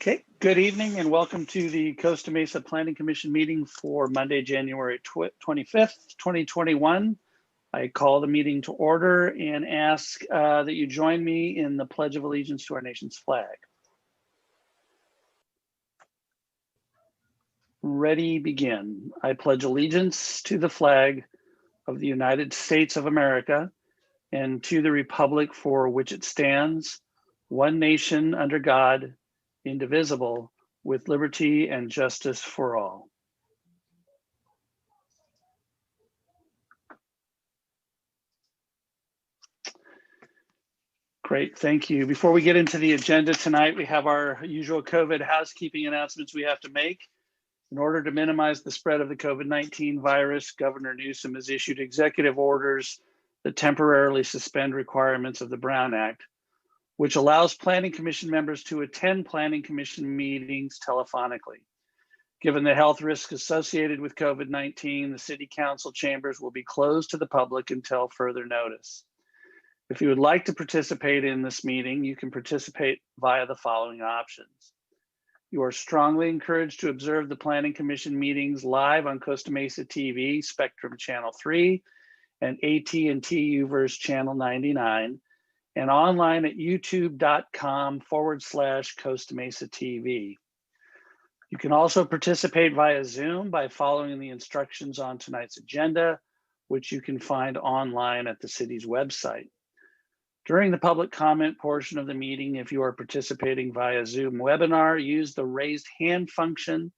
Okay, good evening and welcome to the Costa Mesa Planning Commission meeting for Monday, January 25th, 2021. I call the meeting to order and ask that you join me in the Pledge of Allegiance to our nation's flag. Ready, begin. I pledge allegiance to the flag of the United States of America and to the republic for which it stands, one nation under God, indivisible, with liberty and justice for all. Great, thank you. Before we get into the agenda tonight, we have our usual COVID housekeeping announcements we have to make. In order to minimize the spread of the COVID-19 virus, Governor Newsom has issued executive orders that temporarily suspend requirements of the Brown Act, which allows Planning Commission members to attend Planning Commission meetings telephonically. Given the health risks associated with COVID-19, the City Council chambers will be closed to the public until further notice. If you would like to participate in this meeting, you can participate via the following options. You are strongly encouraged to observe the Planning Commission meetings live on Costa Mesa TV, Spectrum Channel 3, and AT&T Uverse Channel 99, and online at youtube.com/Costa Mesa TV. You can also participate via Zoom by following the instructions on tonight's agenda, which you can find online at the city's website. During the public comment portion of the meeting, if you are participating via Zoom webinar, use the raised hand function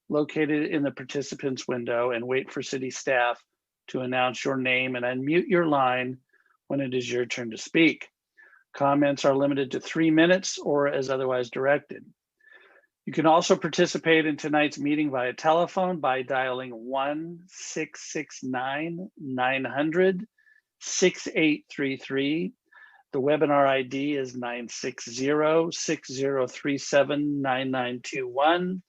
located in the participants window and wait for city staff to announce your name and unmute your line when it is your turn to speak. Comments are limited to 3 minutes or as otherwise directed. You can also participate in tonight's meeting via telephone by dialing 1-669-900-6833. The webinar ID is 960-6037-9921,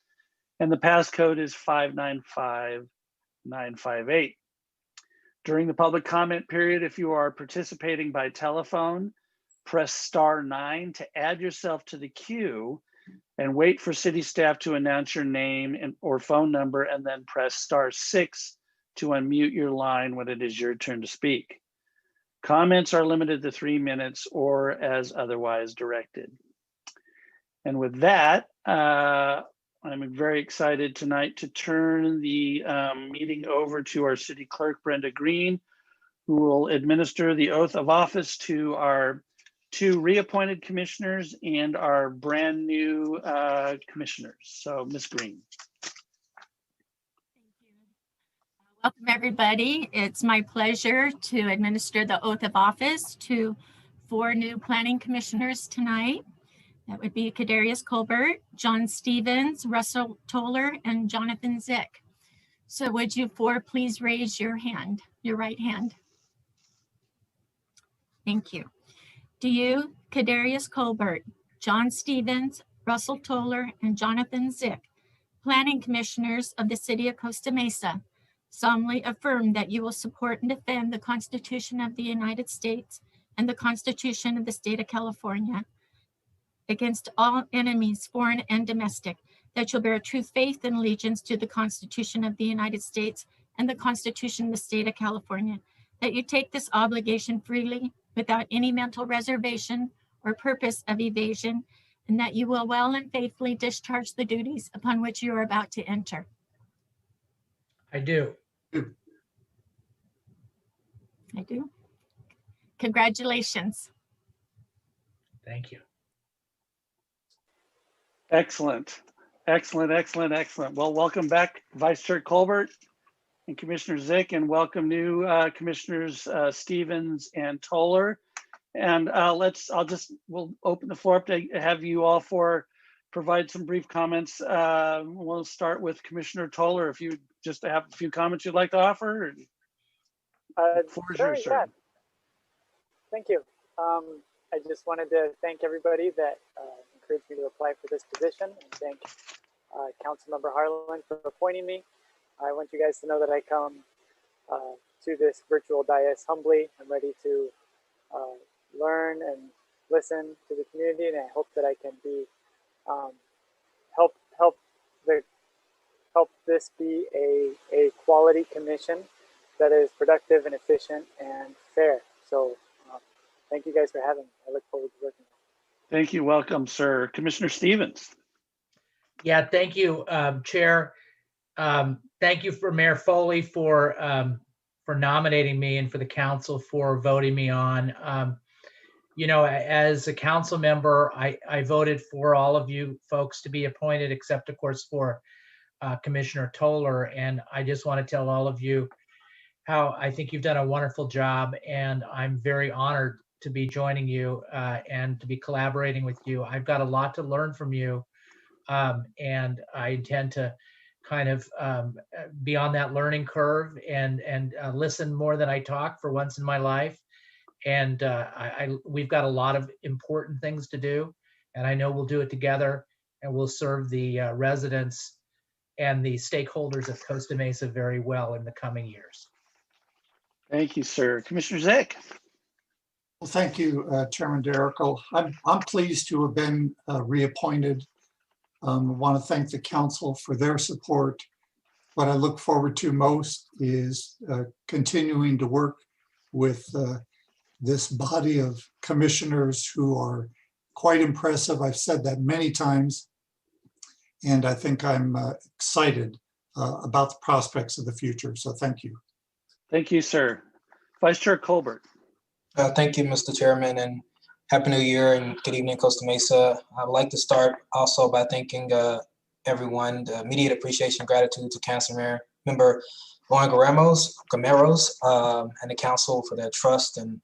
and the passcode is 595958. During the public comment period, if you are participating by telephone, press *9 to add yourself to the queue and wait for city staff to announce your name or phone number, and then press *6 to unmute your line when it is your turn to speak. Comments are limited to 3 minutes or as otherwise directed. And with that, I'm very excited tonight to turn the meeting over to our city clerk, Brenda Green, who will administer the oath of office to our 2 reappointed commissioners and our brand new commissioners. So, Ms. Green. Welcome, everybody. It's my pleasure to administer the oath of office to 4 new planning commissioners tonight. That would be Kadarius Colbert, John Stevens, Russell Toller, and Jonathan Zick. So would you 4 please raise your hand, your right hand? Thank you. Do you, Kadarius Colbert, John Stevens, Russell Toller, and Jonathan Zick, planning commissioners of the city of Costa Mesa, solemnly affirm that you will support and defend the Constitution of the United States and the Constitution of the state of California against all enemies, foreign and domestic, that you'll bear true faith and allegiance to the Constitution of the United States and the Constitution of the state of California, that you take this obligation freely without any mental reservation or purpose of evasion, and that you will well and faithfully discharge the duties upon which you are about to enter. I do. I do. Congratulations. Thank you. Excellent, excellent, excellent, excellent. Well, welcome back, Vice Chair Colbert and Commissioner Zick, and welcome new Commissioners Stevens and Toller. And we'll open the floor up to have you all 4 provide some brief comments. We'll start with Commissioner Toller. If you just have a few comments you'd like to offer. Sure, yeah. Thank you. I just wanted to thank everybody that encouraged me to apply for this position, and thank Councilmember Harlan for appointing me. I want you guys to know that I come to this virtual dais humbly. I'm ready to learn and listen to the community, and I hope that I can be help this be a quality commission that is productive and efficient and fair. So thank you guys for having me. I look forward to working. Thank you. Welcome, sir. Commissioner Stevens. Yeah, thank you, Chair. Thank you for Mayor Foley for nominating me and for the council for voting me on. You know, as a council member, I voted for all of you folks to be appointed, except of course for Commissioner Toller. And I just want to tell all of you how I think you've done a wonderful job, and I'm very honored to be joining you and to be collaborating with you. I've got a lot to learn from you, and I intend to kind of be on that learning curve and listen more than I talk for once in my life. And we've got a lot of important things to do, and I know we'll do it together, and we'll serve the residents and the stakeholders of Costa Mesa very well in the coming years. Thank you, sir. Commissioner Zick. Well, thank you, Chairman Derrickle. I'm pleased to have been reappointed. I want to thank the council for their support. What I look forward to most is continuing to work with this body of commissioners who are quite impressive. I've said that many times, and I think I'm excited about the prospects of the future. So thank you. Thank you, sir. Vice Chair Colbert. Thank you, Mr. Chairman, and Happy New Year and good evening, Costa Mesa. I'd like to start also by thanking everyone, the immediate appreciation and gratitude to Council Member Juan Gameros, and the council for their trust and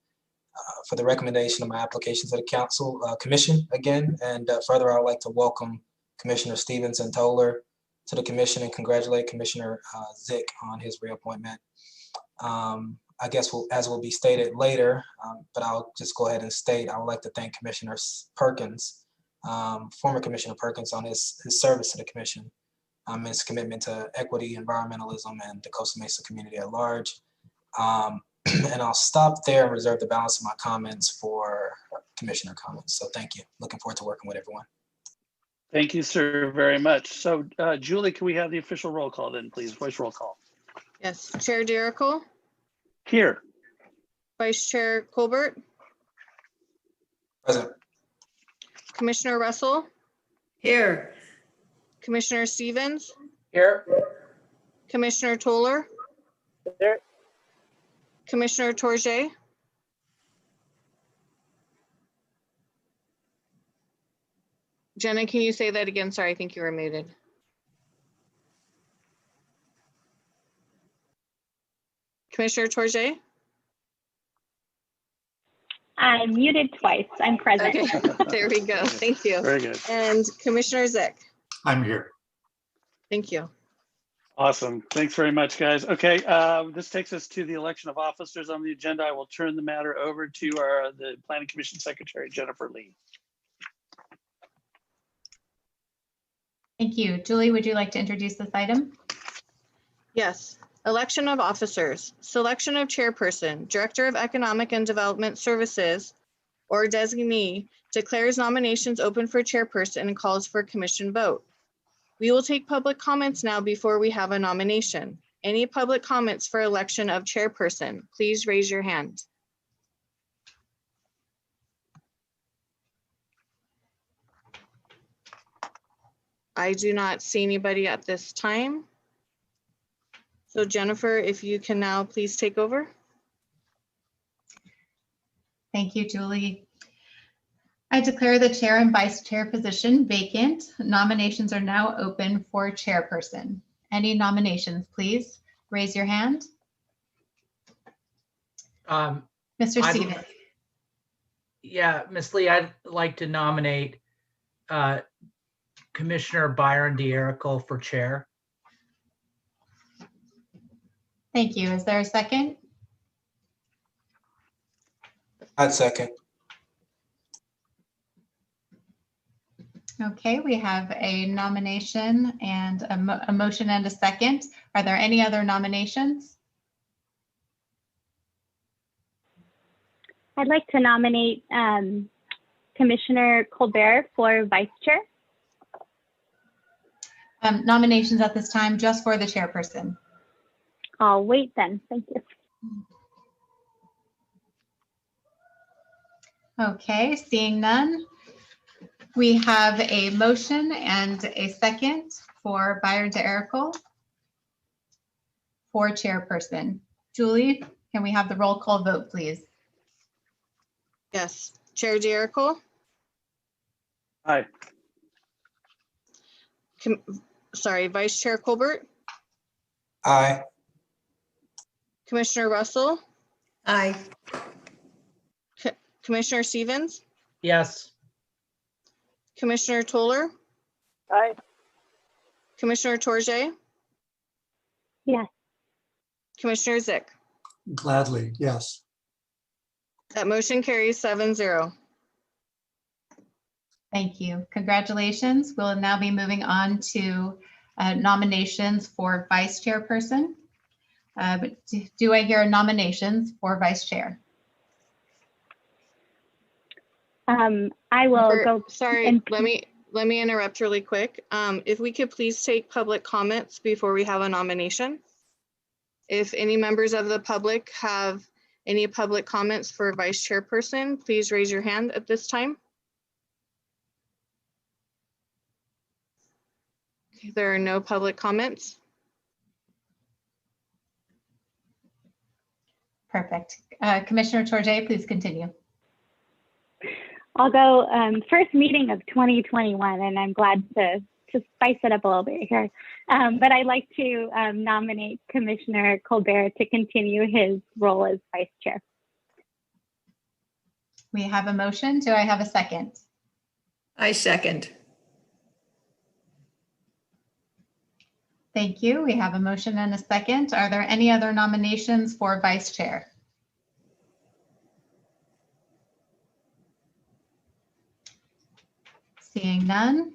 for the recommendation of my application to the council commission again. And further, I would like to welcome Commissioner Stevens and Toller to the commission and congratulate Commissioner Zick on his reappointment. I guess as will be stated later, but I'll just go ahead and state, I would like to thank Commissioner Perkins, former Commissioner Perkins, on his service to the commission, his commitment to equity, environmentalism, and the Costa Mesa community at large. And I'll stop there and reserve the balance of my comments for commissioner comments. So thank you. Looking forward to working with everyone. Thank you, sir, very much. So Julie, can we have the official roll call then, please? Voice roll call. Yes, Chair Derrickle. Here. Vice Chair Colbert. Present. Commissioner Russell. Here. Commissioner Stevens. Here. Commissioner Toller. There. Commissioner Torje. Jenna, can you say that again? Sorry, I think you were muted. Commissioner Torje? I'm muted twice. I'm present. Okay, there we go. Thank you. Very good. And Commissioner Zick? I'm here. Thank you. Awesome. Thanks very much, guys. Okay, this takes us to the election of officers on the agenda. I will turn the matter over to the Planning Commission Secretary, Jennifer Lee. Thank you. Julie, would you like to introduce this item? Yes. Election of officers, selection of chairperson, Director of Economic and Development Services, or designee, declares nominations open for chairperson and calls for commission vote. We will take public comments now before we have a nomination. Any public comments for election of chairperson, please raise your hand. I do not see anybody at this time. So Jennifer, if you can now please take over. Thank you, Julie. I declare the chair and vice chair position vacant. Nominations are now open for chairperson. Any nominations, please? Raise your hand. Mr. Stevens. Yeah, Ms. Lee, I'd like to nominate Commissioner Byron Derrickle for chair. Thank you. Is there a second? I'd second. Okay, we have a nomination and a motion and a second. Are there any other nominations? I'd like to nominate Commissioner Colbert for vice chair. Nominations at this time just for the chairperson. I'll wait then. Thank you. Okay, seeing none. We have a motion and a second for Byron DeErickle for chairperson. Julie, can we have the roll call vote, please? Yes. Chair DeErickle, Aye. Vice Chair Colbert, Aye. Commissioner Russell, Aye. Commissioner Stevens, Yes. Commissioner Toller, Aye. Commissioner Torje, Yes. Commissioner Zick. Gladly, yes. That motion carries 7-0. Thank you. Congratulations. We'll now be moving on to nominations for vice chairperson. Do I hear nominations for vice chair? I will go. Sorry, and- let me interrupt really quick. If we could please take public comments before we have a nomination. If any members of the public have any public comments for vice chairperson, please raise your hand at this time. Okay, there are no public comments. Perfect. Commissioner Torje, please continue. I'll go first meeting of 2021, and I'm glad to spice it up a little bit here. But I'd like to nominate Commissioner Colbert to continue his role as vice chair. We have a motion. Do I have a second? I second. Thank you. We have a motion and a second. Are there any other nominations for vice chair? Seeing none.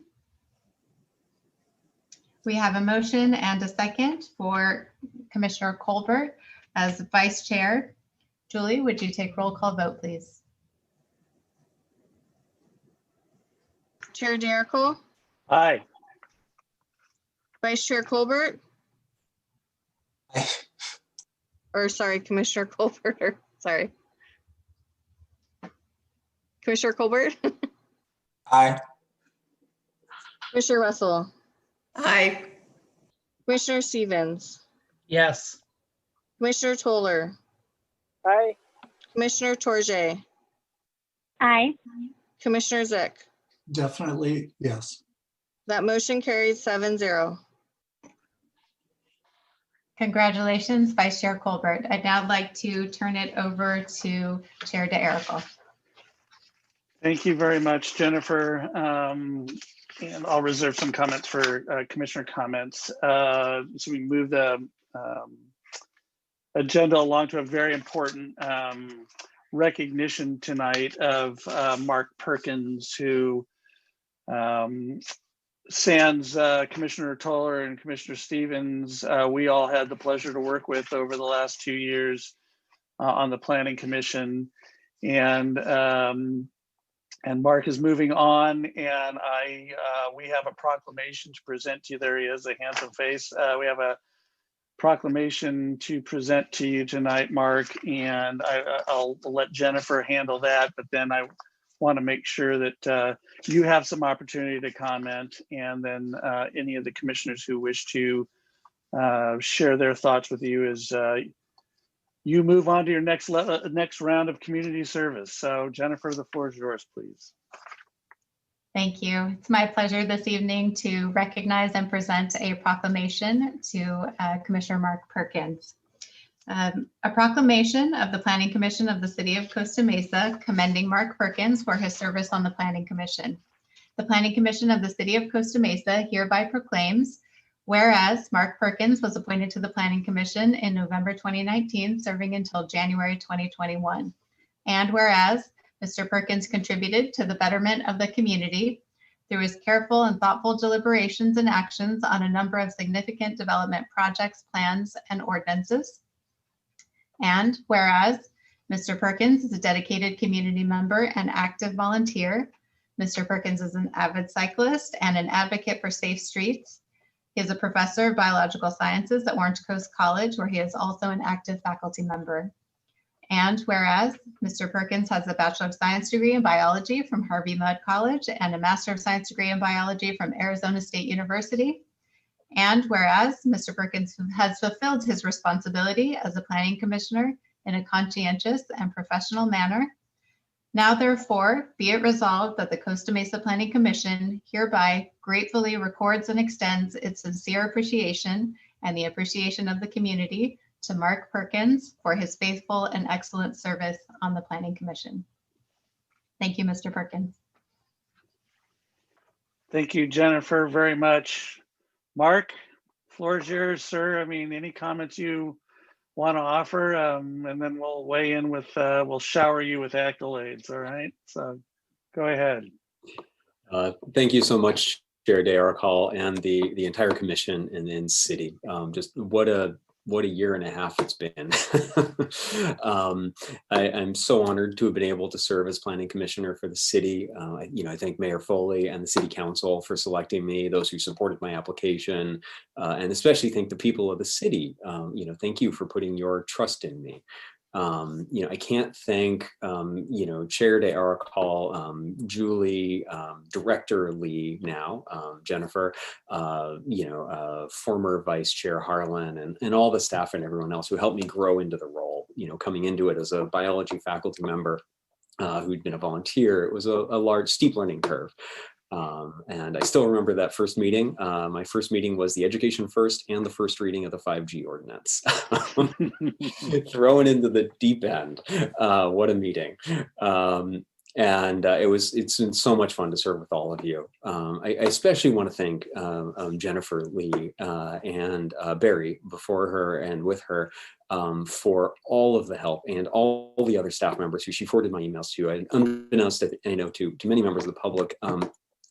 We have a motion and a second for Commissioner Colbert as vice chair. Julie, would you take roll call vote, please? Chair DeErickle, Aye. Vice Chair Colbert, Aye. or sorry, Commissioner Colbert, sorry. Commissioner Colbert, Aye. Commissioner Russell, Aye. Commissioner Stevens, Yes. Commissioner Toller, Aye. Commissioner Torje, Aye. Commissioner Zick. Definitely, yes. That motion carries 7-0. Congratulations, Vice Chair Colbert. I'd now like to turn it over to Chair DeErickle. Thank you very much, Jennifer. And I'll reserve some comments for commissioner comments. So we move the agenda along to a very important recognition tonight of Mark Perkins, who sans Commissioner Toller and Commissioner Stevens, we all had the pleasure to work with over the last 2 years on the Planning Commission. And Mark is moving on, and we have a proclamation to present to you. There he is, a handsome face. We have a proclamation to present to you tonight, Mark, and I'll let Jennifer handle that, but then I want to make sure that you have some opportunity to comment, and then any of the commissioners who wish to share their thoughts with you as you move on to your next round of community service. So Jennifer, the floor is yours, please. Thank you. It's my pleasure this evening to recognize and present a proclamation to Commissioner Mark Perkins. A proclamation of the Planning Commission of the City of Costa Mesa commending Mark Perkins for his service on the Planning Commission. The Planning Commission of the City of Costa Mesa hereby proclaims, whereas Mark Perkins was appointed to the Planning Commission in November 2019, serving until January 2021. And whereas Mr. Perkins contributed to the betterment of the community through his careful and thoughtful deliberations and actions on a number of significant development projects, plans, and ordinances. And whereas Mr. Perkins is a dedicated community member and active volunteer, Mr. Perkins is an avid cyclist and an advocate for safe streets. He is a professor of biological sciences at Orange Coast College, where he is also an active faculty member. And whereas Mr. Perkins has a Bachelor of Science degree in biology from Harvey Mudd College and a Master of Science degree in biology from Arizona State University. And whereas Mr. Perkins has fulfilled his responsibility as a planning commissioner in a conscientious and professional manner. Now therefore, be it resolved that the Costa Mesa Planning Commission hereby gratefully records and extends its sincere appreciation and the appreciation of the community to Mark Perkins for his faithful and excellent service on the Planning Commission. Thank you, Mr. Perkins. Thank you, Jennifer, very much. Mark, floor is yours, sir. I mean, any comments you want to offer, and then we'll weigh in with, we'll shower you with accolades, all right? So go ahead. Thank you so much, Chair Dearcall, and the entire commission and then city. Just what a year and a half it's been. I'm so honored to have been able to serve as planning commissioner for the city. I thank Mayor Foley and the city council for selecting me, those who supported my application, and especially thank the people of the city. Thank you for putting your trust in me. I can't thank, Chair Dearcall, Julie, Director Lee now, Jennifer, former Vice Chair Harlan, and all the staff and everyone else who helped me grow into the role, coming into it as a biology faculty member who'd been a volunteer. It was a large, steep learning curve. And I still remember that first meeting. My first meeting was the education first and the first reading of the 5G ordinance. Thrown into the deep end. What a meeting. It's been so much fun to serve with all of you. I especially want to thank Jennifer Lee and Barry before her and with her for all of the help and all the other staff members who she forwarded my emails to. And unbeknownst to many members of the public,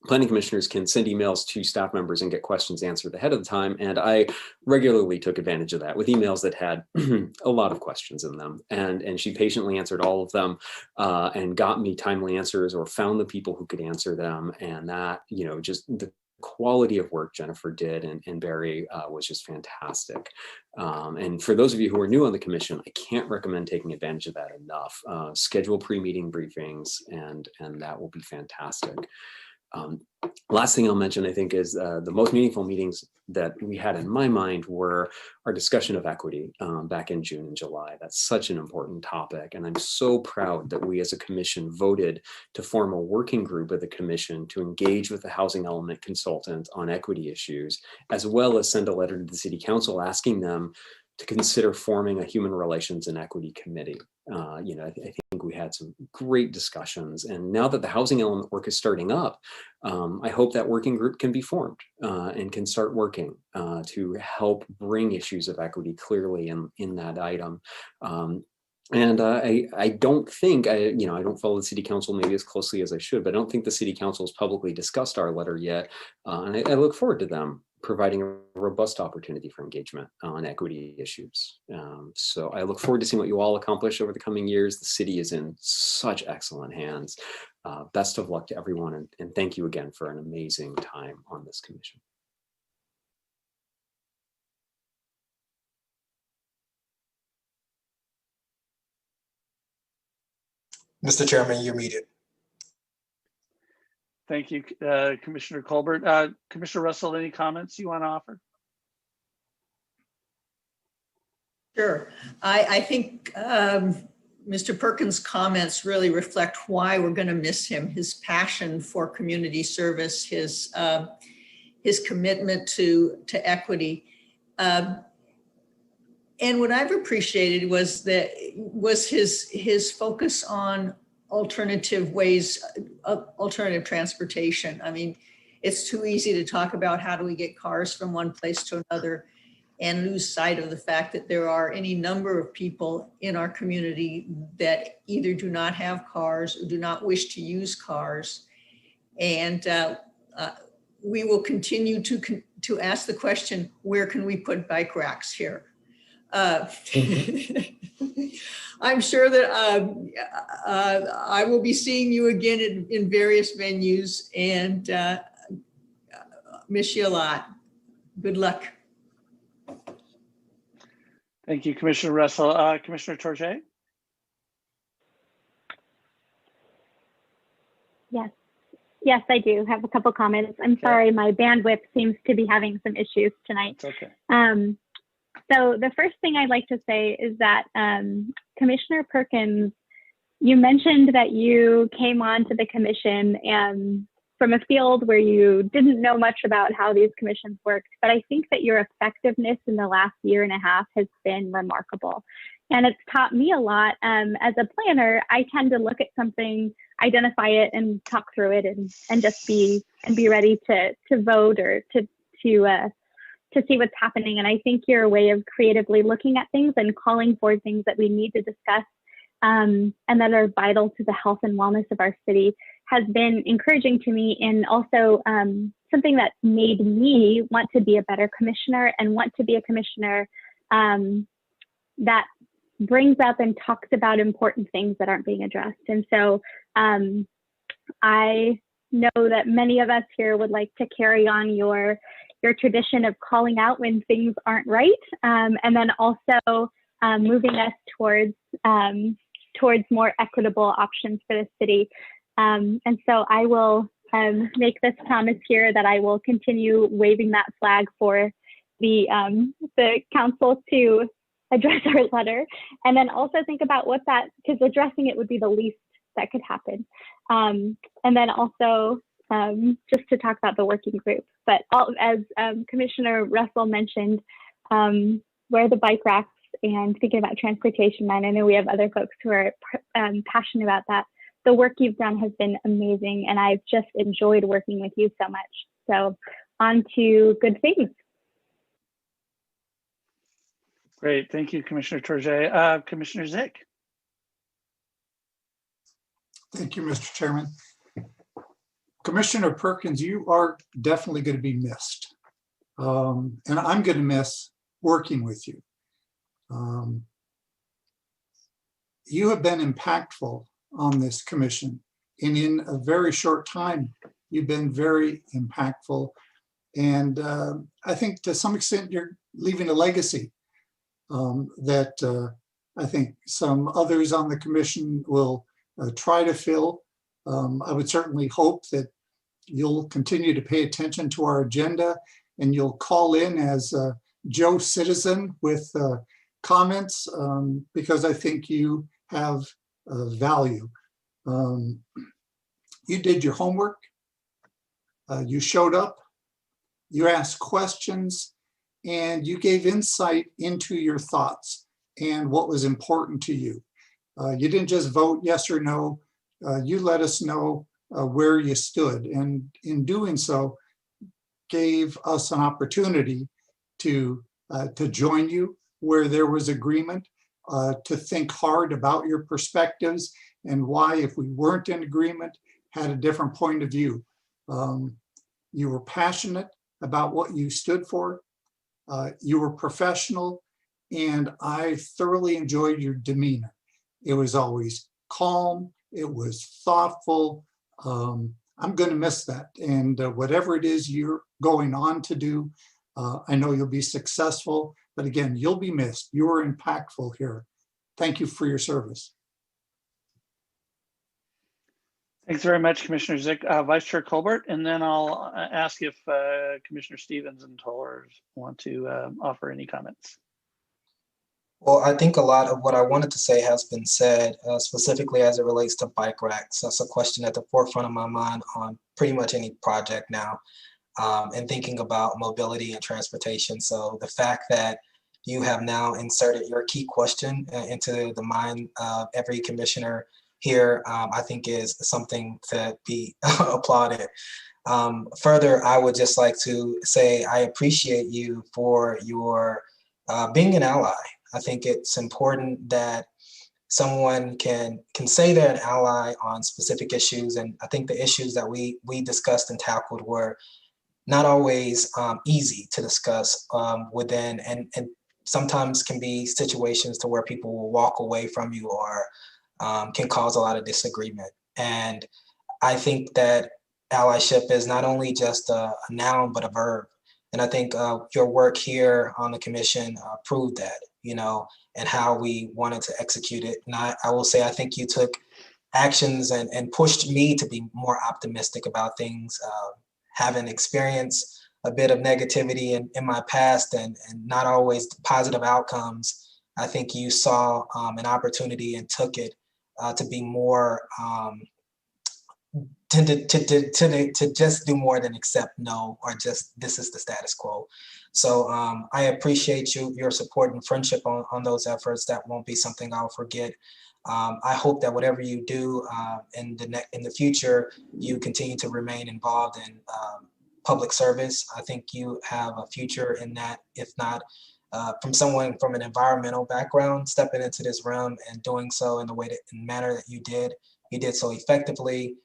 planning commissioners can send emails to staff members and get questions answered ahead of the time. And I regularly took advantage of that with emails that had a lot of questions in them. And she patiently answered all of them and got me timely answers or found the people who could answer them. And that, just the quality of work Jennifer did and Barry was just fantastic. And for those of you who are new on the commission, I can't recommend taking advantage of that enough. Schedule pre-meeting briefings and that will be fantastic. Last thing I'll mention, I think, is the most meaningful meetings that we had in my mind were our discussion of equity back in June and July. That's such an important topic. And I'm so proud that we as a commission voted to form a working group of the commission to engage with the housing element consultant on equity issues, as well as send a letter to the city council asking them to consider forming a human relations and equity committee. I think we had some great discussions, and now that the housing element work is starting up, I hope that working group can be formed and can start working to help bring issues of equity clearly in that item. I don't think, I don't follow the city council maybe as closely as I should, but I don't think the city council has publicly discussed our letter yet. And I look forward to them providing a robust opportunity for engagement on equity issues. So I look forward to seeing what you all accomplish over the coming years. The city is in such excellent hands. Best of luck to everyone, and thank you again for an amazing time on this commission. Mr. Chairman, you're muted. Thank you, Commissioner Colbert. Commissioner Russell, any comments you want to offer? Sure. I think Mr. Perkins' comments really reflect why we're going to miss him, his passion for community service, his commitment to equity. And what I've appreciated was his focus on alternative ways, alternative transportation. I mean, it's too easy to talk about how do we get cars from one place to another and lose sight of the fact that there are any number of people in our community that either do not have cars or do not wish to use cars. And we will continue to ask the question, where can we put bike racks here? I'm sure that I will be seeing you again in various venues, and miss you a lot. Good luck. Thank you, Commissioner Russell. Commissioner Torjay? Yes, I do have a couple comments. I'm sorry, my bandwidth seems to be having some issues tonight. It's okay. So the first thing I'd like to say is that Commissioner Perkins, you mentioned that you came on to the commission and from a field where you didn't know much about how these commissions worked, but I think that your effectiveness in the last year and a half has been remarkable. And it's taught me a lot. As a planner, I tend to look at something, identify it, and talk through it, and just be ready to vote or to see what's happening. And I think your way of creatively looking at things and calling for things that we need to discuss and that are vital to the health and wellness of our city has been encouraging to me, and also something that made me want to be a better commissioner and want to be a commissioner that brings up and talks about important things that aren't being addressed. And so I know that many of us here would like to carry on your tradition of calling out when things aren't right, and then also moving us towards more equitable options for the city. And so I will make this promise here that I will continue waving that flag for the council to address our letter, and then also think about what that, because addressing it would be the least that could happen. And then also just to talk about the working group. But as Commissioner Russell mentioned, wear the bike racks and thinking about transportation. And I know we have other folks who are passionate about that. The work you've done has been amazing, and I've just enjoyed working with you so much. So on to good things. Great, thank you, Commissioner Torjay. Commissioner Zick. Thank you, Mr. Chairman. Commissioner Perkins, you are definitely going to be missed. And I'm going to miss working with you. You have been impactful on this commission, and in a very short time, you've been very impactful. And I think to some extent, you're leaving a legacy that I think some others on the commission will try to fill. I would certainly hope that you'll continue to pay attention to our agenda, and you'll call in as a Joe citizen with comments, because I think you have value. You did your homework, you showed up, you asked questions, and you gave insight into your thoughts and what was important to you. You didn't just vote yes or no, you let us know where you stood, and in doing so, gave us an opportunity to join you where there was agreement, to think hard about your perspectives and why, if we weren't in agreement, had a different point of view. You were passionate about what you stood for. You were professional, and I thoroughly enjoyed your demeanor. It was always calm. It was thoughtful. I'm going to miss that. And whatever it is you're going on to do, I know you'll be successful. But again, you'll be missed. You were impactful here. Thank you for your service. Thanks very much, Commissioner Zick. Vice Chair Colbert, and then I'll ask if Commissioner Stevens and Tollers want to offer any comments. Well, I think a lot of what I wanted to say has been said, specifically as it relates to bike racks. That's a question at the forefront of my mind on pretty much any project now, and thinking about mobility and transportation. So the fact that you have now inserted your key question into the mind of every commissioner here, I think is something to be applauded. Further, I would just like to say I appreciate you for your being an ally. I think it's important that someone can say they're an ally on specific issues, and I think the issues that we discussed and tackled were not always easy to discuss within, and sometimes can be situations to where people will walk away from you or can cause a lot of disagreement. And I think that allyship is not only just a noun, but a verb. And I think your work here on the commission proved that, and how we wanted to execute it. And I will say, I think you took actions and pushed me to be more optimistic about things, having experienced a bit of negativity in my past and not always positive outcomes. I think you saw an opportunity and took it to be more, to just do more than accept no, or just this is the status quo. So I appreciate your support and friendship on those efforts. That won't be something I'll forget. I hope that whatever you do in the future, you continue to remain involved in public service. I think you have a future in that, if not from someone from an environmental background, stepping into this realm and doing so in the manner that you did. You did so effectively,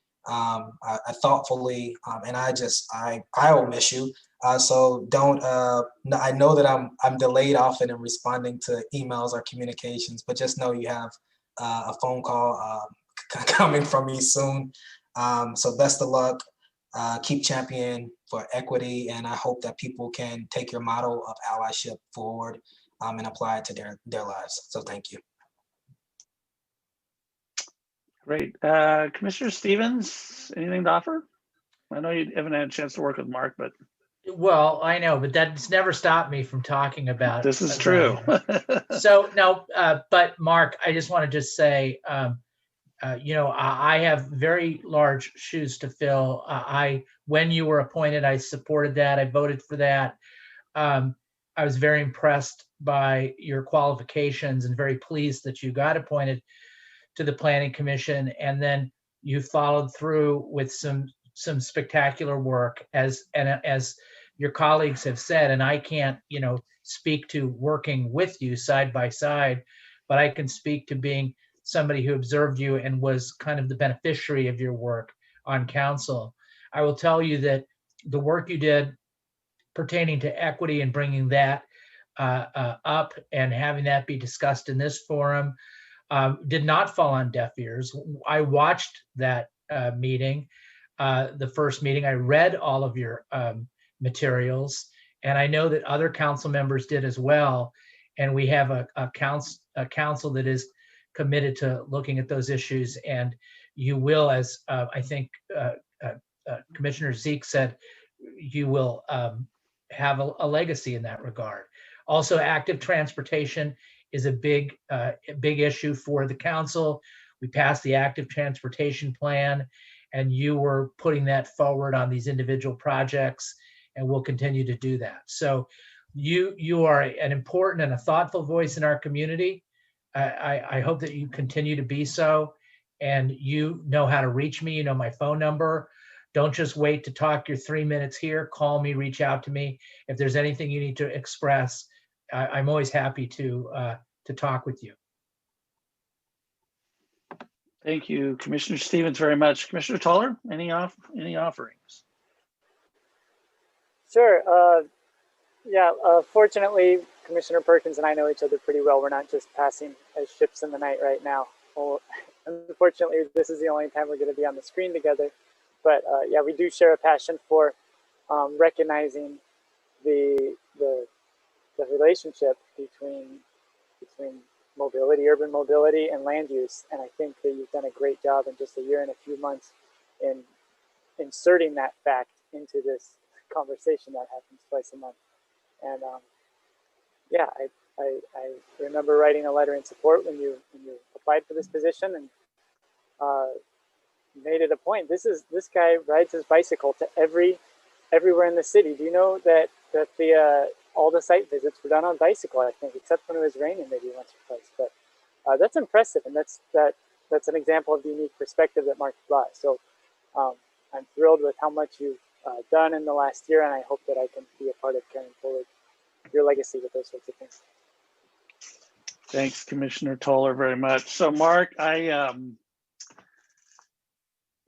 thoughtfully, and I will miss you. So don't. I know that I'm delayed often in responding to emails or communications, but just know you have a phone call coming from me soon. So best of luck. Keep championing for equity, and I hope that people can take your model of allyship forward and apply it to their lives. So thank you. Great. Commissioner Stevens, anything to offer? I know you haven't had a chance to work with Mark, but. Well, I know, but that's never stopped me from talking about. This is true. So no, but Mark, I just want to just say, I have very large shoes to fill. When you were appointed, I supported that. I voted for that. I was very impressed by your qualifications and very pleased that you got appointed to the Planning Commission. And then you followed through with some spectacular work, as your colleagues have said. And I can't, speak to working with you side by side, but I can speak to being somebody who observed you and was kind of the beneficiary of your work on council. I will tell you that the work you did pertaining to equity and bringing that up and having that be discussed in this forum did not fall on deaf ears. I watched that meeting, the first meeting. I read all of your materials, and I know that other council members did as well. And we have a council that is committed to looking at those issues, and you will, as I think Commissioner Zeke said, you will have a legacy in that regard. Also, active transportation is a big issue for the council. We passed the active transportation plan, and you were putting that forward on these individual projects, and we'll continue to do that. So you are an important and a thoughtful voice in our community. I hope that you continue to be so, and you know how to reach me. You know my phone number. Don't just wait to talk your 3 minutes here. Call me, reach out to me. If there's anything you need to express, I'm always happy to talk with you. Thank you, Commissioner Stevens, very much. Commissioner Toller, any offerings? Sure. Fortunately, Commissioner Perkins and I know each other pretty well. We're not just passing as ships in the night right now. Well, unfortunately, this is the only time we're going to be on the screen together. But we do share a passion for recognizing the relationship between mobility, urban mobility, and land use. And I think that you've done a great job in just a year and a few months in inserting that fact into this conversation that happens twice a month. And I remember writing a letter in support when you applied for this position, and made it a point. This guy rides his bicycle to everywhere in the city. Do you know that all the site visits were done on bicycle, I think, except when it was raining maybe once or twice. But that's impressive, and that's an example of the unique perspective that Mark brought. So I'm thrilled with how much you've done in the last year, and I hope that I can be a part of carrying forward your legacy with those sorts of things. Thanks, Commissioner Toller, very much. So Mark,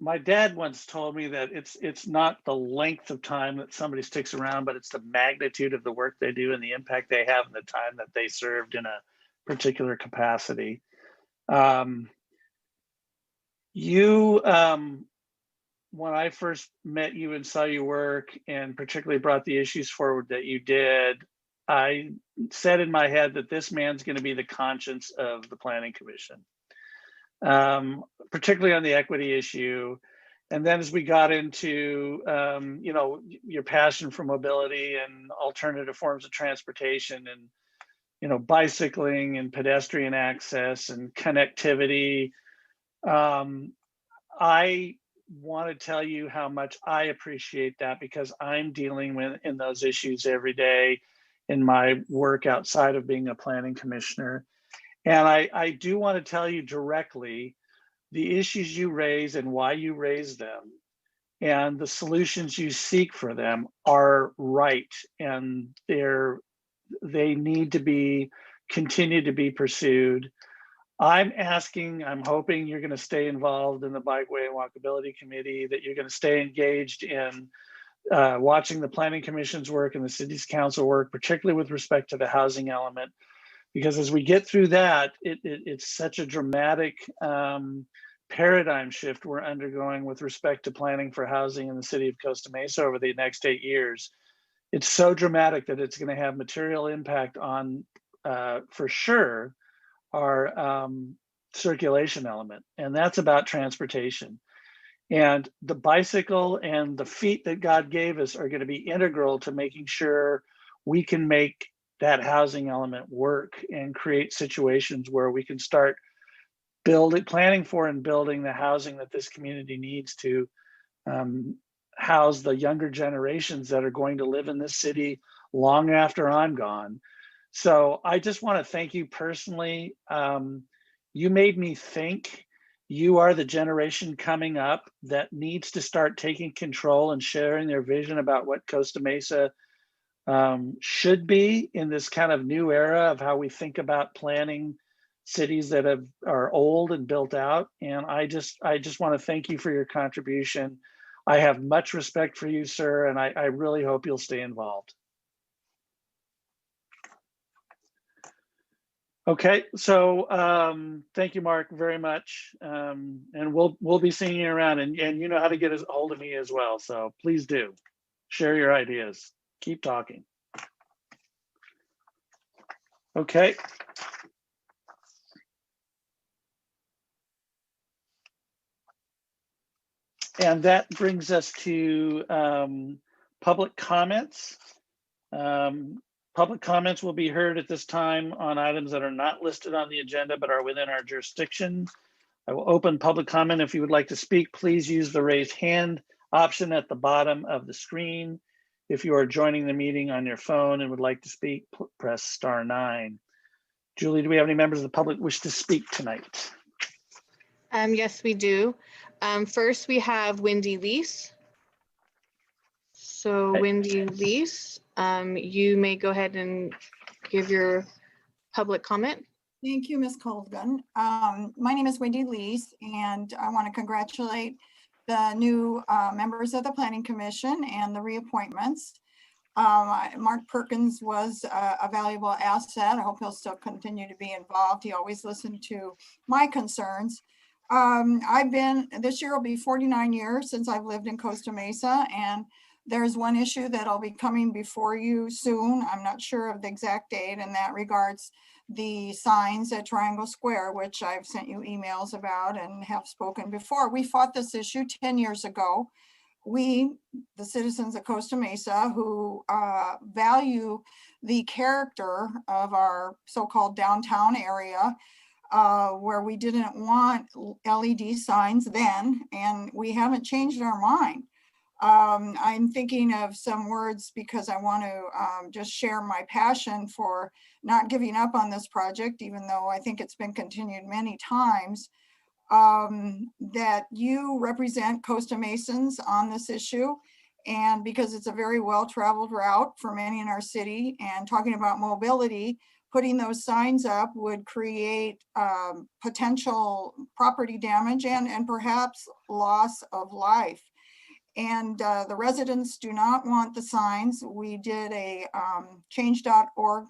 my dad once told me that it's not the length of time that somebody sticks around, but it's the magnitude of the work they do and the impact they have and the time that they served in a particular capacity. You when I first met you and saw you work, and particularly brought the issues forward that you did, I said in my head that this man's going to be the conscience of the Planning Commission, particularly on the equity issue. And then as we got into, you know, your passion for mobility and alternative forms of transportation, and, you know, bicycling and pedestrian access and connectivity, I want to tell you how much I appreciate that, because I'm dealing with in those issues every day in my work outside of being a planning commissioner. And I do want to tell you directly, the issues you raise and why you raise them and the solutions you seek for them are right, and they need to be continue to be pursued. I'm hoping you're going to stay involved in the Bikeway and Walkability Committee, that you're going to stay engaged in watching the Planning Commission's work and the City's Council work, particularly with respect to the housing element, because as we get through that, it's such a dramatic paradigm shift we're undergoing with respect to planning for housing in the city of Costa Mesa over the next 8 years. It's so dramatic that it's going to have material impact on, for sure, our circulation element, and that's about transportation. And the bicycle and the feet that God gave us are going to be integral to making sure we can make that housing element work and create situations where we can start planning for and building the housing that this community needs to house the younger generations that are going to live in this city long after I'm gone. So I just want to thank you personally. You made me think. You are the generation coming up that needs to start taking control and sharing their vision about what Costa Mesa should be in this kind of new era of how we think about planning cities that are old and built out. And I just want to thank you for your contribution. I have much respect for you, sir, and I really hope you'll stay involved. Okay, so thank you, Mark, very much. And we'll be seeing you around, and you know how to get a hold of me as well. So please do share your ideas. Keep talking. Okay. And that brings us to public comments. Public comments will be heard at this time on items that are not listed on the agenda but are within our jurisdiction. I will open public comment. If you would like to speak, please use the raise hand option at the bottom of the screen. If you are joining the meeting on your phone and would like to speak, press *9. Julie, do we have any members of the public wish to speak tonight? Yes, we do. First, we have Wendy Lease. So Wendy Lease, you may go ahead and give your public comment. Thank you, Ms. Colvin. My name is Wendy Lease, and I want to congratulate the new members of the Planning Commission and the reappointments. Mark Perkins was a valuable asset. I hope he'll still continue to be involved. He always listened to my concerns. This year will be 49 years since I've lived in Costa Mesa, and there's one issue that'll be coming before you soon. I'm not sure of the exact date, and that regards the signs at Triangle Square, which I've sent you emails about and have spoken before. We fought this issue 10 years ago. We, the citizens of Costa Mesa, who value the character of our so-called downtown area, where we didn't want LED signs then, and we haven't changed our mind. I'm thinking of some words because I want to just share my passion for not giving up on this project, even though I think it's been continued many times, that you represent Costa Mesans on this issue. And because it's a very well-traveled route for many in our city, and talking about mobility, putting those signs up would create potential property damage and perhaps loss of life. And the residents do not want the signs. We did a change.org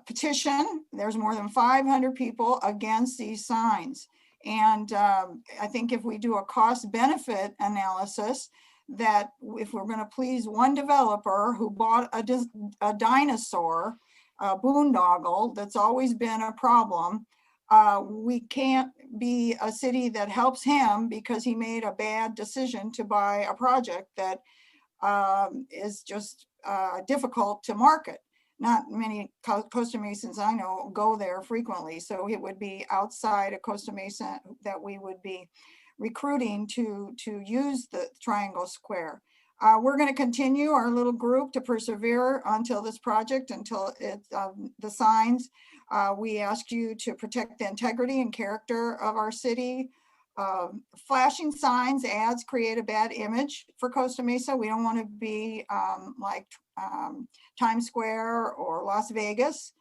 petition. There's more than 500 people against these signs. And I think if we do a cost benefit analysis, that if we're going to please one developer who bought a dinosaur, a boondoggle, that's always been a problem, we can't be a city that helps him because he made a bad decision to buy a project that is just difficult to market. Not many Costa Mesans I know go there frequently, so it would be outside of Costa Mesa that we would be recruiting to use the Triangle Square. We're going to continue our little group to persevere until this project, until the signs. We ask you to protect the integrity and character of our city. Flashing signs, ads create a bad image for Costa Mesa. We don't want to be like Times Square or Las Vegas.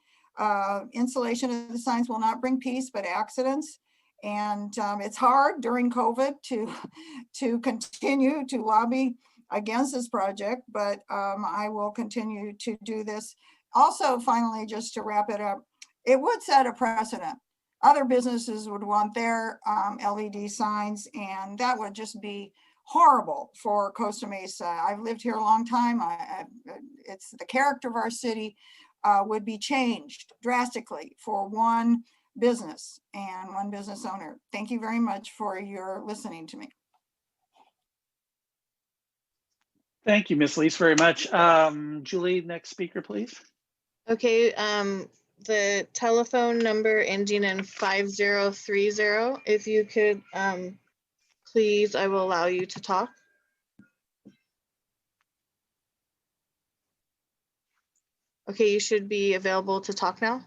Installation of the signs will not bring peace, but accidents. And it's hard during COVID to continue to lobby against this project, but I will continue to do this. Also, finally, just to wrap it up, it would set a precedent. Other businesses would want their LED signs, and that would just be horrible for Costa Mesa. I've lived here a long time. It's the character of our city would be changed drastically for one business and one business owner. Thank you very much for your listening to me. Thank you, Ms. Lees, very much. Julie, next speaker, please. Okay, the telephone number ending in 5030, if you could, please, I will allow you to talk. Okay, you should be available to talk now.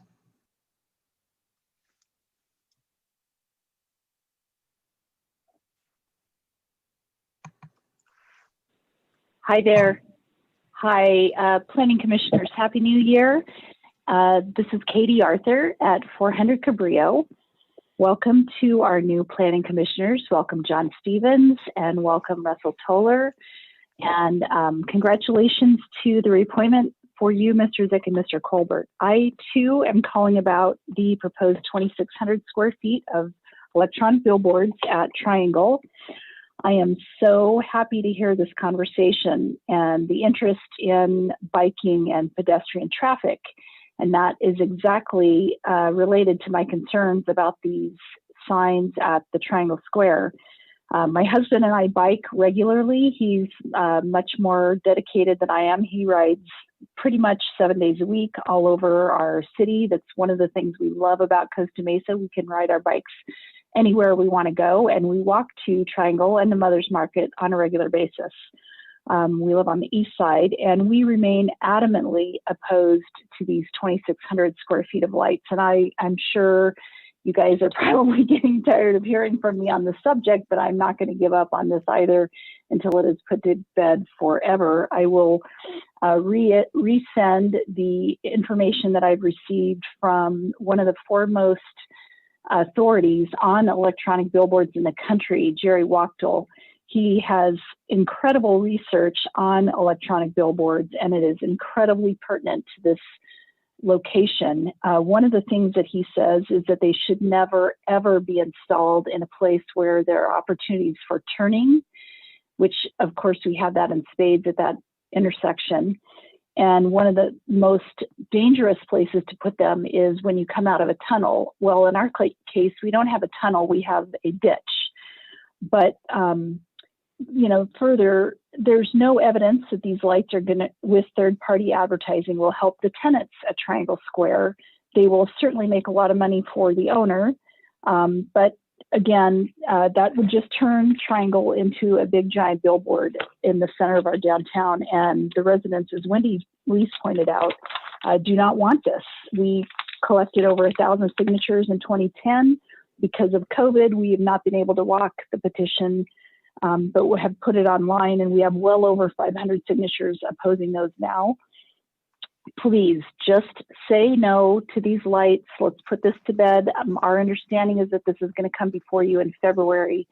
Hi there. Hi, Planning Commissioners. Happy New Year. This is Katie Arthur at 400 Cabrillo. Welcome to our new Planning Commissioners. Welcome John Stevens and welcome Russell Toller. And congratulations to the reappointment for you, Mr. Zick and Mr. Colbert. I too am calling about the proposed 2,600 square feet of electronic billboards at Triangle. I am so happy to hear this conversation and the interest in biking and pedestrian traffic. And that is exactly related to my concerns about these signs at the Triangle Square. My husband and I bike regularly. He's much more dedicated than I am. He rides pretty much 7 days a week all over our city. That's one of the things we love about Costa Mesa. We can ride our bikes anywhere we want to go, and we walk to Triangle and the Mother's Market on a regular basis. We live on the east side, and we remain adamantly opposed to these 2,600 square feet of lights. And I'm sure you guys are probably getting tired of hearing from me on the subject, but I'm not going to give up on this either until it is put to bed forever. I will resend the information that I've received from one of the foremost authorities on electronic billboards in the country, Jerry Wachtel. He has incredible research on electronic billboards, and it is incredibly pertinent to this location. One of the things that he says is that they should never, ever be installed in a place where there are opportunities for turning, which of course we have that in spades at that intersection. And one of the most dangerous places to put them is when you come out of a tunnel. Well, in our case, we don't have a tunnel, we have a ditch. But further, there's no evidence that these lights are going to, with third-party advertising, will help the tenants at Triangle Square. They will certainly make a lot of money for the owner, but again, that would just turn Triangle into a big giant billboard in the center of our downtown. And the residents, as Wendy Lees pointed out, do not want this. We collected over 1,000 signatures in 2010. Because of COVID, we have not been able to walk the petition, but we have put it online, and we have well over 500 signatures opposing those now. Please just say no to these lights. Let's put this to bed. Our understanding is that this is going to come before you in February.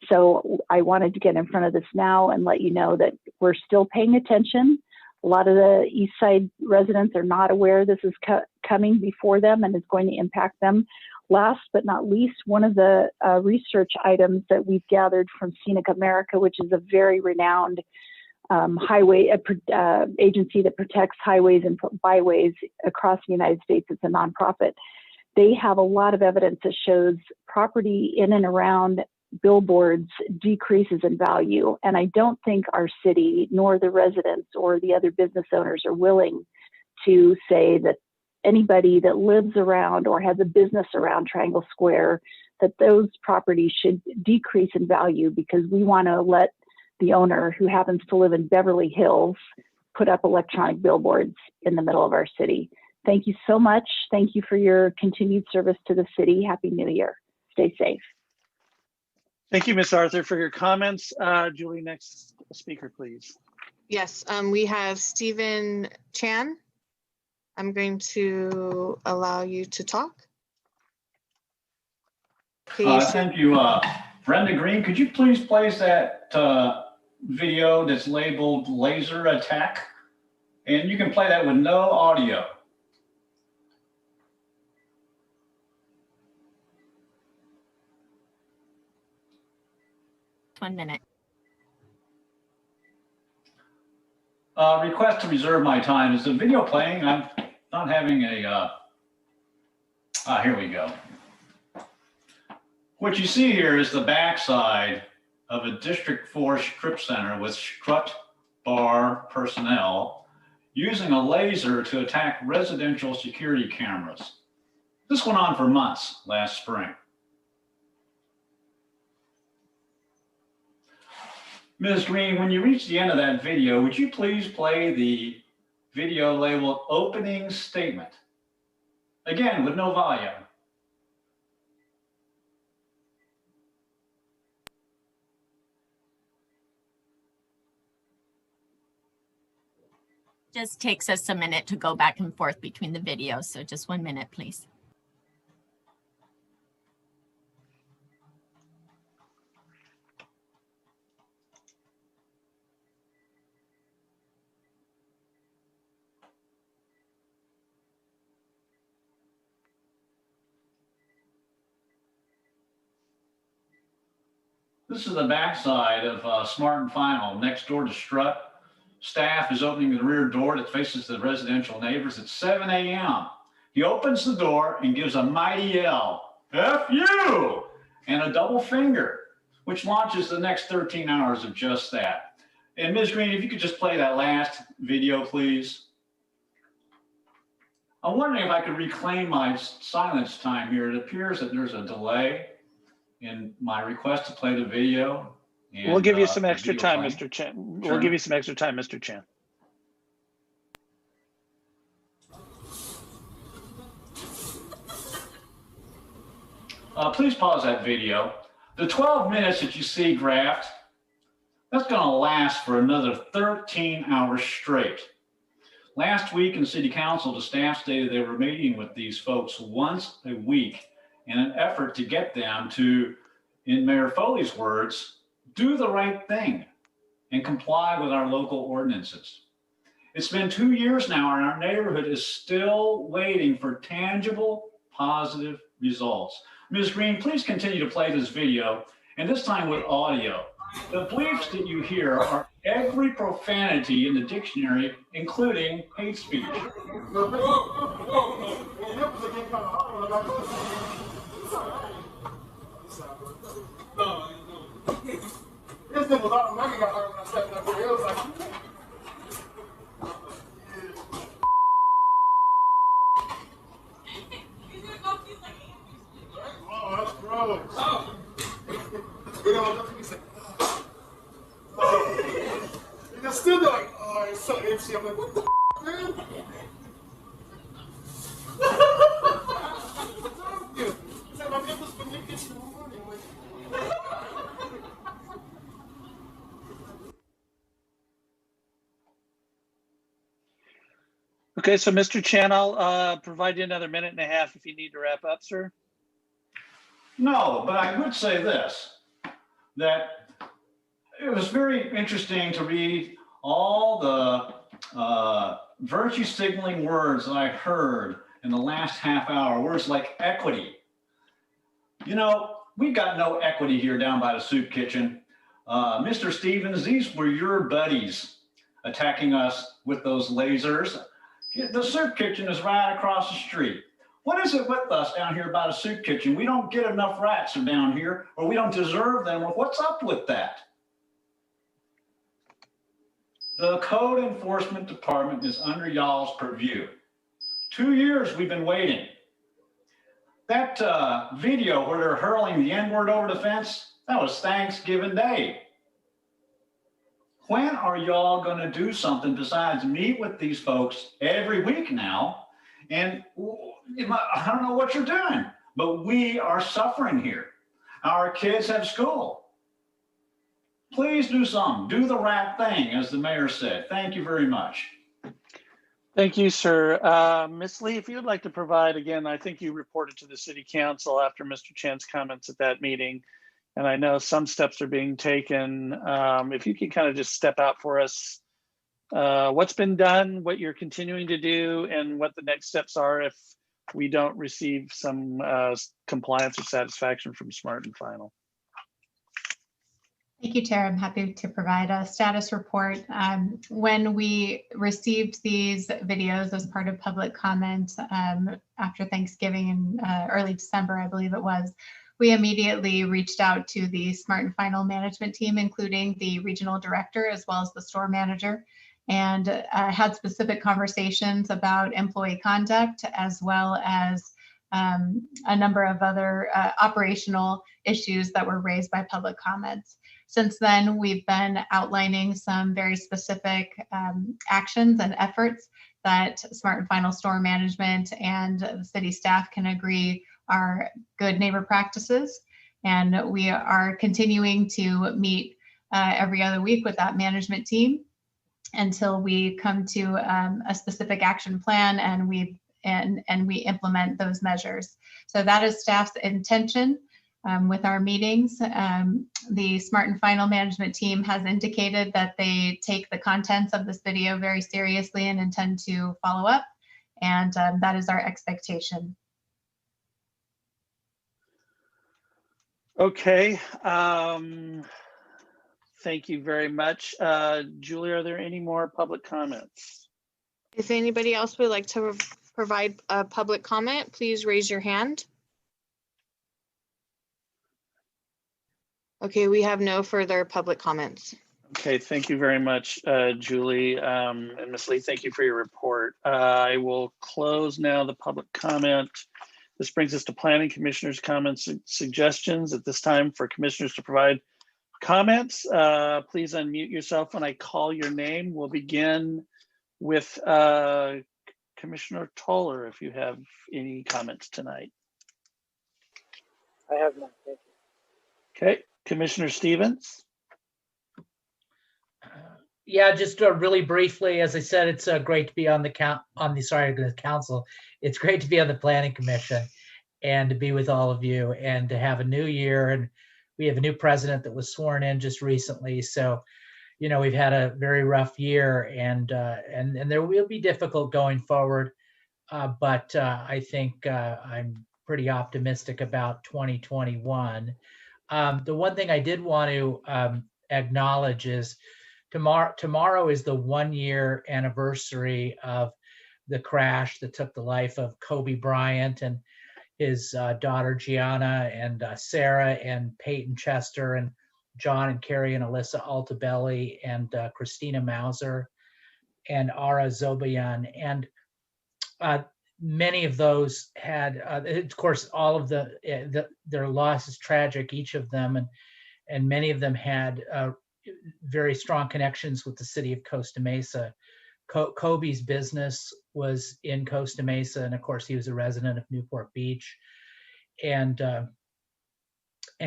So I wanted to get in front of this now and let you know that we're still paying attention. A lot of the East Side residents are not aware this is coming before them and is going to impact them. last but not least, one of the research items that we've gathered from Scenic America, which is a very renowned highway agency that protects highways and byways across the United States. It's a nonprofit. They have a lot of evidence that shows property in and around billboards decreases in value. And I don't think our city, nor the residents or the other business owners, are willing to say that anybody that lives around or has a business around Triangle Square, that those properties should decrease in value because we want to let the owner, who happens to live in Beverly Hills, put up electronic billboards in the middle of our city. Thank you so much. Thank you for your continued service to the city. Happy New Year. Stay safe. Thank you, Ms. Arthur, for your comments. Julie, next speaker, please. Yes, we have Stephen Chan. I'm going to allow you to talk. Please. Thank you. Brenda Green, could you please place that video that's labeled laser attack? And you can play that with no audio. 1 minute. Request to reserve my time. Is the video playing? I'm not having a, here we go. What you see here is the backside of a District 4 script center with strut bar personnel using a laser to attack residential security cameras. This went on for months last spring. Ms. Green, when you reach the end of that video, would you please play the video labeled opening statement? Again, with no volume. Just takes us a minute to go back and forth between the videos. So just 1 minute, please. This is the backside of Smart and Final, next door to Strut. Staff is opening the rear door that faces the residential neighbors at 7 a.m. He opens the door and gives a mighty yell, F you, and a double finger, which launches the next 13 hours of just that. And Ms. Green, if you could just play that last video, please. I'm wondering if I could reclaim my silence time here. It appears that there's a delay in my request to play the video. And, we'll give you some extra time, Mr. Chan. We'll give you some extra time, Mr. Chan. Please pause that video. The 12 minutes that you see graphed, that's going to last for another 13 hours straight. Last week in City Council, the staff stated they were meeting with these folks once a week in an effort to get them to, in Mayor Foley's words, do the right thing and comply with our local ordinances. It's been 2 years now and our neighborhood is still waiting for tangible, positive results. Ms. Green, please continue to play this video, and this time with audio. The bleeps that you hear are every profanity in the dictionary, including hate speech. Oh, that's gross. You're still like, oh, it's so itchy. I'm like, what the man? Okay, so Mr. Chan, I'll provide you another minute and a half if you need to wrap up, sir. No, but I would say this, that it was very interesting to read all the virtue signaling words that I heard in the last half hour, words like equity, You know, we've got no equity here down by the soup kitchen. Mr. Stevens, these were your buddies attacking us with those lasers. The soup kitchen is right across the street. What is it with us down here by the soup kitchen? We don't get enough rats down here, or we don't deserve them, or what's up with that? The code enforcement department is under y'all's purview. 2 years we've been waiting. That video where they're hurling the N-word over the fence, that was Thanksgiving Day. When are y'all gonna do something besides meet with these folks every week now? And I don't know what you're doing, but we are suffering here. Our kids have school. Please do something. Do the right thing, as the mayor said. Thank you very much. Thank you, sir. Ms. Lee, if you would like to provide, again, I think you reported to the city council after Mr. Chen's comments at that meeting, and I know some steps are being taken. If you could kind of just step out for us, what's been done, what you're continuing to do, and what the next steps are if we don't receive some compliance or satisfaction from Smart and Final. Thank you, Chair. I'm happy to provide a status report. When we received these videos as part of public comment after Thanksgiving in early December, I believe it was, we immediately reached out to the Smart and Final management team, including the regional director as well as the store manager, and had specific conversations about employee conduct as well as a number of other operational issues that were raised by public comments. Since then, we've been outlining some very specific actions and efforts that Smart and Final store management and the city staff can agree are good neighbor practices. And we are continuing to meet every other week with that management team until we come to a specific action plan and we implement those measures. So that is staff's intention. With our meetings, the Smart and Final management team has indicated that they take the contents of this video very seriously and intend to follow up, and that is our expectation. Okay, thank you very much. Julie, are there any more public comments? If anybody else would like to provide a public comment, please raise your hand. Okay, we have no further public comments. Okay, thank you very much, Julie, and Ms. Lee, thank you for your report. I will close now the public comment. This brings us to planning commissioners' comments and suggestions. At this time, for commissioners to provide comments, please unmute yourself when I call your name. We'll begin with Commissioner Toller, if you have any comments tonight. I have none, thank you. Okay, Commissioner Stevens. Yeah, just really briefly, as I said, it's great to be on the council. It's great to be on the planning commission and to be with all of you and to have a new year. And we have a new president that was sworn in just recently. So, you know, we've had a very rough year and there will be difficult going forward. But I think I'm pretty optimistic about 2021. The one thing I did want to acknowledge is tomorrow is the 1-year anniversary of the crash that took the life of Kobe Bryant and his daughter Gianna and Sarah and Peyton Chester and John and Carrie and Alyssa Altabelli and Christina Mauser and Ara Zobayan. And many of those had, of course, all of their loss is tragic, each of them, and many of them had very strong connections with the city of Costa Mesa. Kobe's business was in Costa Mesa, and of course, he was a resident of Newport Beach. And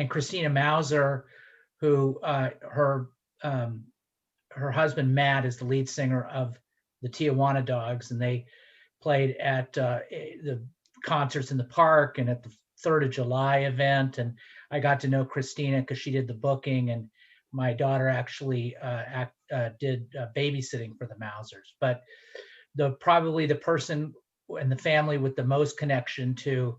Christina Mauser, who her husband Matt is the lead singer of the Tijuana Dogs, and they played at the concerts in the park and at the 3rd of July event. And I got to know Christina because she did the booking, and my daughter actually did babysitting for the Mausers. But probably the person and the family with the most connection to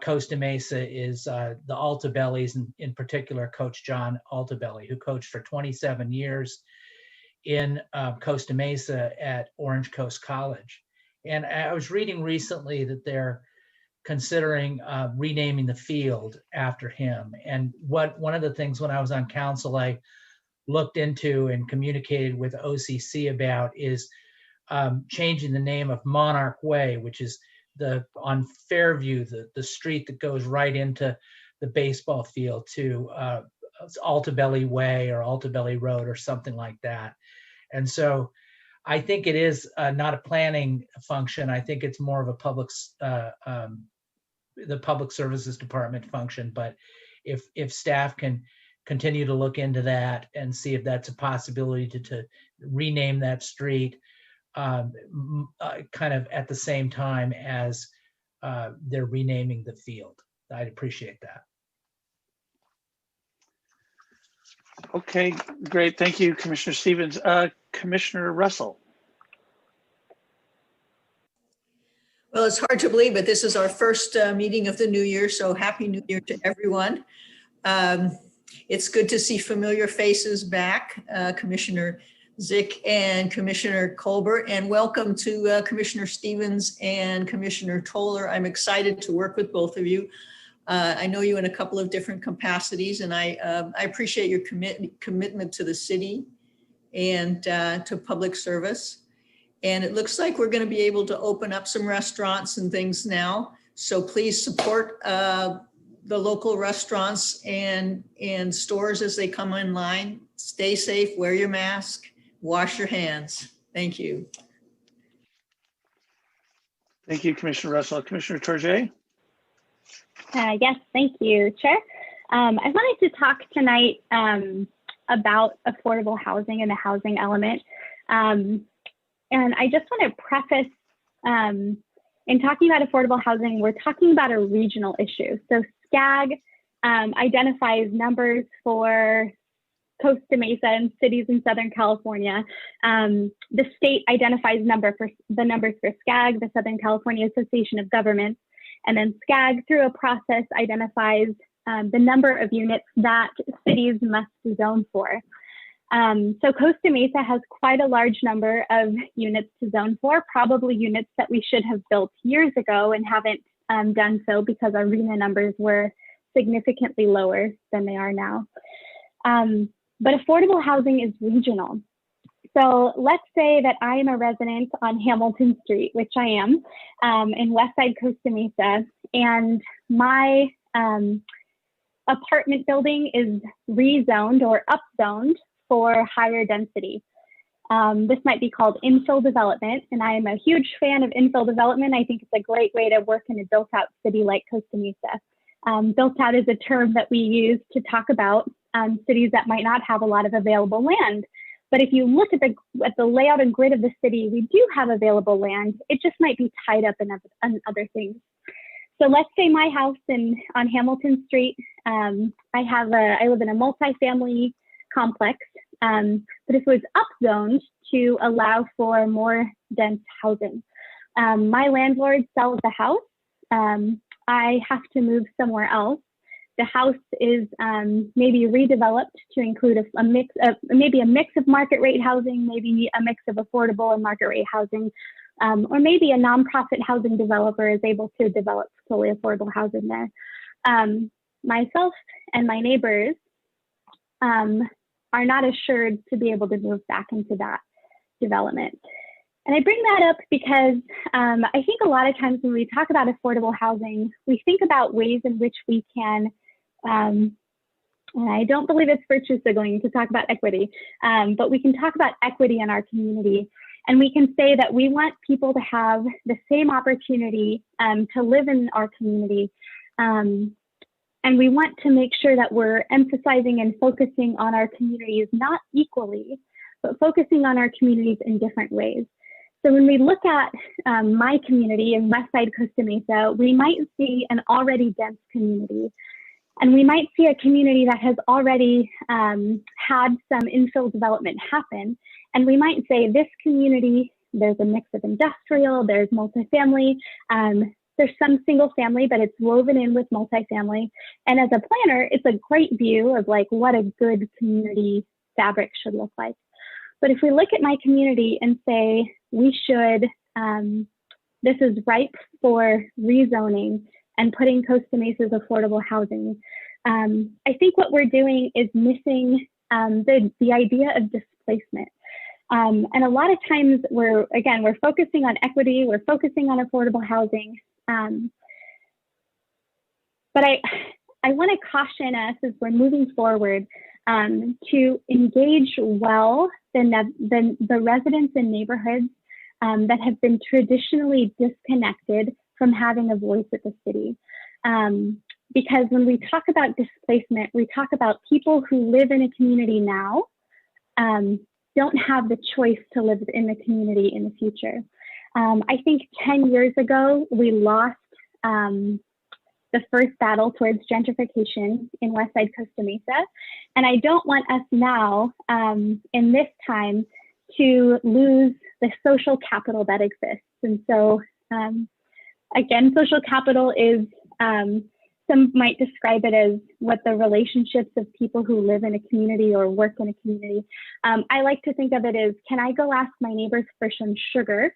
Costa Mesa is the Altabellis, and in particular, Coach John Altabelli, who coached for 27 years in Costa Mesa at Orange Coast College. And I was reading recently that they're considering renaming the field after him. And one of the things when I was on council, I looked into and communicated with OCC about is changing the name of Monarch Way, which is on Fairview, the street that goes right into the baseball field, to Altabelli Way or Altabelli Road or something like that. And so I think it is not a planning function. I think it's more of a the public services department function. But if staff can continue to look into that and see if that's a possibility to rename that street kind of at the same time as they're renaming the field, I'd appreciate that. Okay, great. Thank you, Commissioner Stevens. Commissioner Russell. Well, it's hard to believe, but this is our first meeting of the new year, so Happy New Year to everyone. It's good to see familiar faces back, Commissioner Zick and Commissioner Colbert, and welcome to Commissioner Stevens and Commissioner Toller. I'm excited to work with both of you. I know you in a couple of different capacities, and I appreciate your commitment to the city and to public service. And it looks like we're going to be able to open up some restaurants and things now. So please support the local restaurants and stores as they come online. Stay safe, wear your mask, wash your hands. Thank you. Thank you, Commissioner Russell. Commissioner Torje? Yes, thank you, Chair. I wanted to talk tonight about affordable housing and the housing element. And I just want to preface, in talking about affordable housing, we're talking about a regional issue. So SCAG identifies numbers for Costa Mesa and cities in Southern California. The state identifies the numbers for SCAG, the Southern California Association of Governments, and then SCAG, through a process, identifies the number of units that cities must zone for. So Costa Mesa has quite a large number of units to zone for, probably units that we should have built years ago and haven't done so because our RHNA numbers were significantly lower than they are now. But affordable housing is regional. So let's say that I am a resident on Hamilton Street, which I am, in Westside Costa Mesa, and my apartment building is rezoned or upzoned for higher density. This might be called infill development, and I am a huge fan of infill development. I think it's a great way to work in a built-out city like Costa Mesa. Built-out is a term that we use to talk about cities that might not have a lot of available land. But if you look at the layout and grid of the city, we do have available land. It just might be tied up in other things. So let's say my house on Hamilton Street, I live in a multifamily complex, but this was upzoned to allow for more dense housing. My landlord sells the house. I have to move somewhere else. The house is maybe redeveloped to include maybe a mix of market rate housing, maybe a mix of affordable and market rate housing, or maybe a nonprofit housing developer is able to develop fully affordable housing there. Myself and my neighbors are not assured to be able to move back into that development. And I bring that up because I think a lot of times when we talk about affordable housing, we think about ways in which we can, and I don't believe it's virtue signaling to talk about equity, but we can talk about equity in our community. And we can say that we want people to have the same opportunity to live in our community. And we want to make sure that we're emphasizing and focusing on our communities, not equally, but focusing on our communities in different ways. So when we look at my community in Westside Costa Mesa, we might see an already dense community. And we might see a community that has already had some infill development happen. And we might say this community, there's a mix of industrial, there's multifamily, there's some single family, but it's woven in with multifamily. And as a planner, it's a great view of like what a good community fabric should look like. But if we look at my community and say we should, this is ripe for rezoning and putting Costa Mesa's affordable housing, I think what we're doing is missing the idea of displacement. And a lot of times we're focusing on equity, we're focusing on affordable housing. But I want to caution us as we're moving forward to engage well the residents in neighborhoods that have been traditionally disconnected from having a voice at the city. Because when we talk about displacement, we talk about people who live in a community now don't have the choice to live in the community in the future. I think 10 years ago, we lost the first battle towards gentrification in Westside Costa Mesa. And I don't want us now, in this time, to lose the social capital that exists. And so, again, social capital is, some might describe it as what the relationships of people who live in a community or work in a community. I like to think of it as, can I go ask my neighbors for some sugar?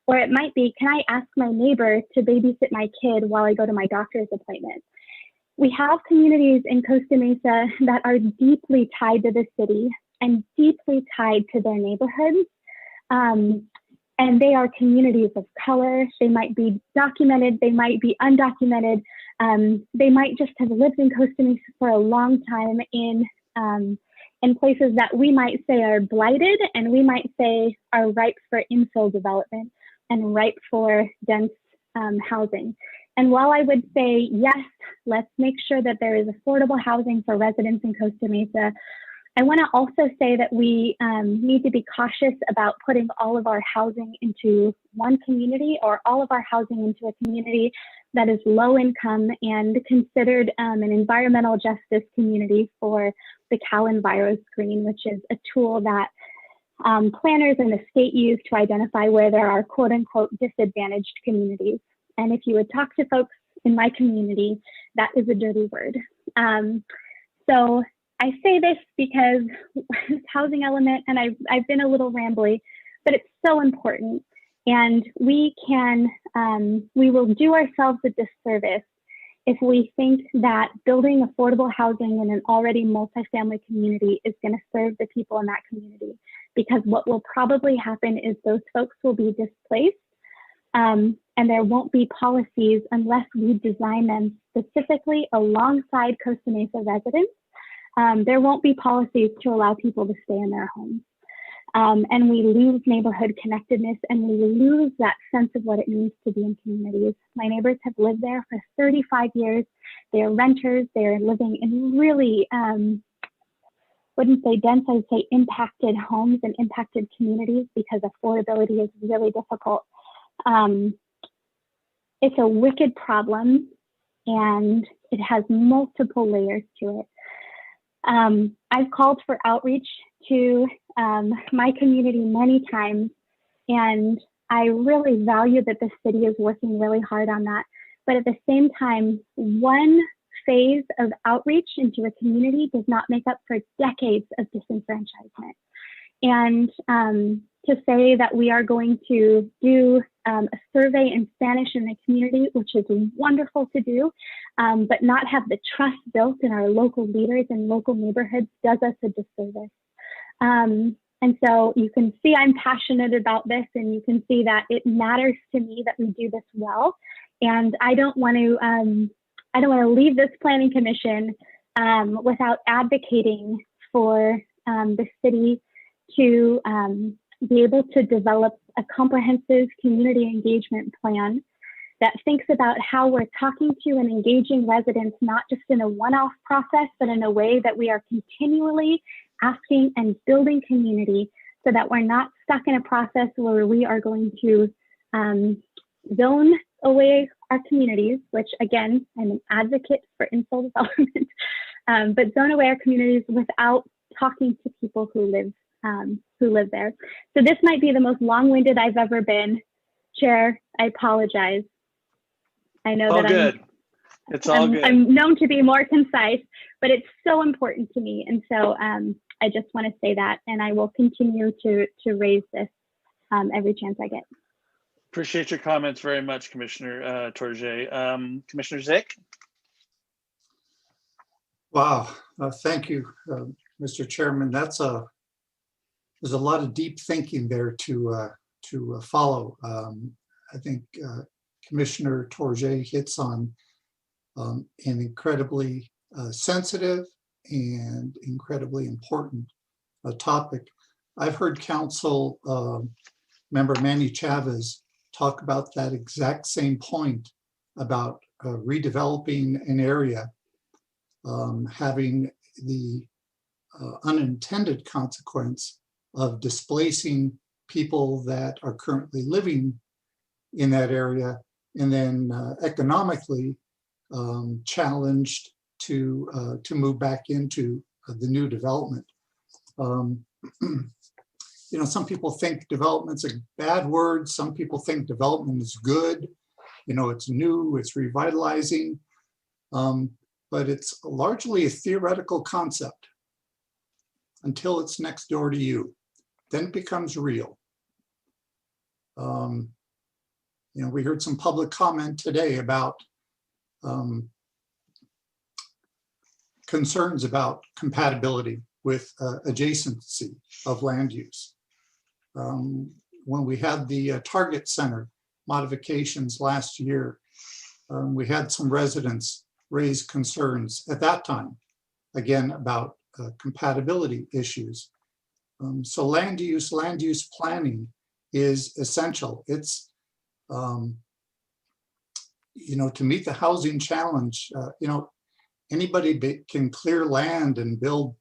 Or it might be, can I ask my neighbor to babysit my kid while I go to my doctor's appointment? We have communities in Costa Mesa that are deeply tied to the city and deeply tied to their neighborhoods. And they are communities of color. They might be documented, they might be undocumented. They might just have lived in Costa Mesa for a long time in places that we might say are blighted and we might say are ripe for infill development and ripe for dense housing. And while I would say, yes, let's make sure that there is affordable housing for residents in Costa Mesa, I want to also say that we need to be cautious about putting all of our housing into one community or all of our housing into a community that is low income and considered an environmental justice community for the Cal Enviro Screen, which is a tool that planners in the state use to identify where there are quote unquote disadvantaged communities. And if you would talk to folks in my community, that is a dirty word. So I say this because this housing element, and I've been a little rambly, but it's so important. And we will do ourselves a disservice if we think that building affordable housing in an already multifamily community is going to serve the people in that community. Because what will probably happen is those folks will be displaced, and there won't be policies unless we design them specifically alongside Costa Mesa residents. There won't be policies to allow people to stay in their homes. And we lose neighborhood connectedness and we lose that sense of what it means to be in communities. My neighbors have lived there for 35 years. They're renters. They're living in really, wouldn't say dense, I'd say impacted homes and impacted communities because affordability is really difficult. It's a wicked problem and it has multiple layers to it. I've called for outreach to my community many times, and I really value that the city is working really hard on that. But at the same time, one phase of outreach into a community does not make up for decades of disenfranchisement. And to say that we are going to do a survey in Spanish in the community, which is wonderful to do, but not have the trust built in our local leaders and local neighborhoods does us a disservice. And so you can see I'm passionate about this, and you can see that it matters to me that we do this well. And I don't want to leave this planning commission without advocating for the city to be able to develop a comprehensive community engagement plan that thinks about how we're talking to and engaging residents, not just in a one-off process, but in a way that we are continually asking and building community so that we're not stuck in a process where we are going to zone away our communities, which again, I'm an advocate for infill development, but zone away our communities without talking to people who live there. So this might be the most long-winded I've ever been. Chair, I apologize. I know All that good. It's all good. I'm known to be more concise, but it's so important to me. And so I just want to say that, and I will continue to raise this every chance I get. Appreciate your comments very much, Commissioner Torje. Commissioner Zick? Wow, thank you, Mr. Chairman. There's a lot of deep thinking there to follow. I think Commissioner Torje hits on an incredibly sensitive and incredibly important topic. I've heard Council Member Manny Chavez talk about that exact same point about redeveloping an area, having the unintended consequence of displacing people that are currently living in that area, and then economically challenged to move back into the new development. You know, some people think development's a bad word. Some people think development is good. You know, it's new, it's revitalizing, but it's largely a theoretical concept until it's next door to you. Then it becomes real. You know, we heard some public comment today about concerns about compatibility with adjacency of land use. When we had the Target Center modifications last year, we had some residents raise concerns at that time, again, about compatibility issues. So land use planning is essential. It's, you know, to meet the housing challenge, you know, anybody can clear land and build,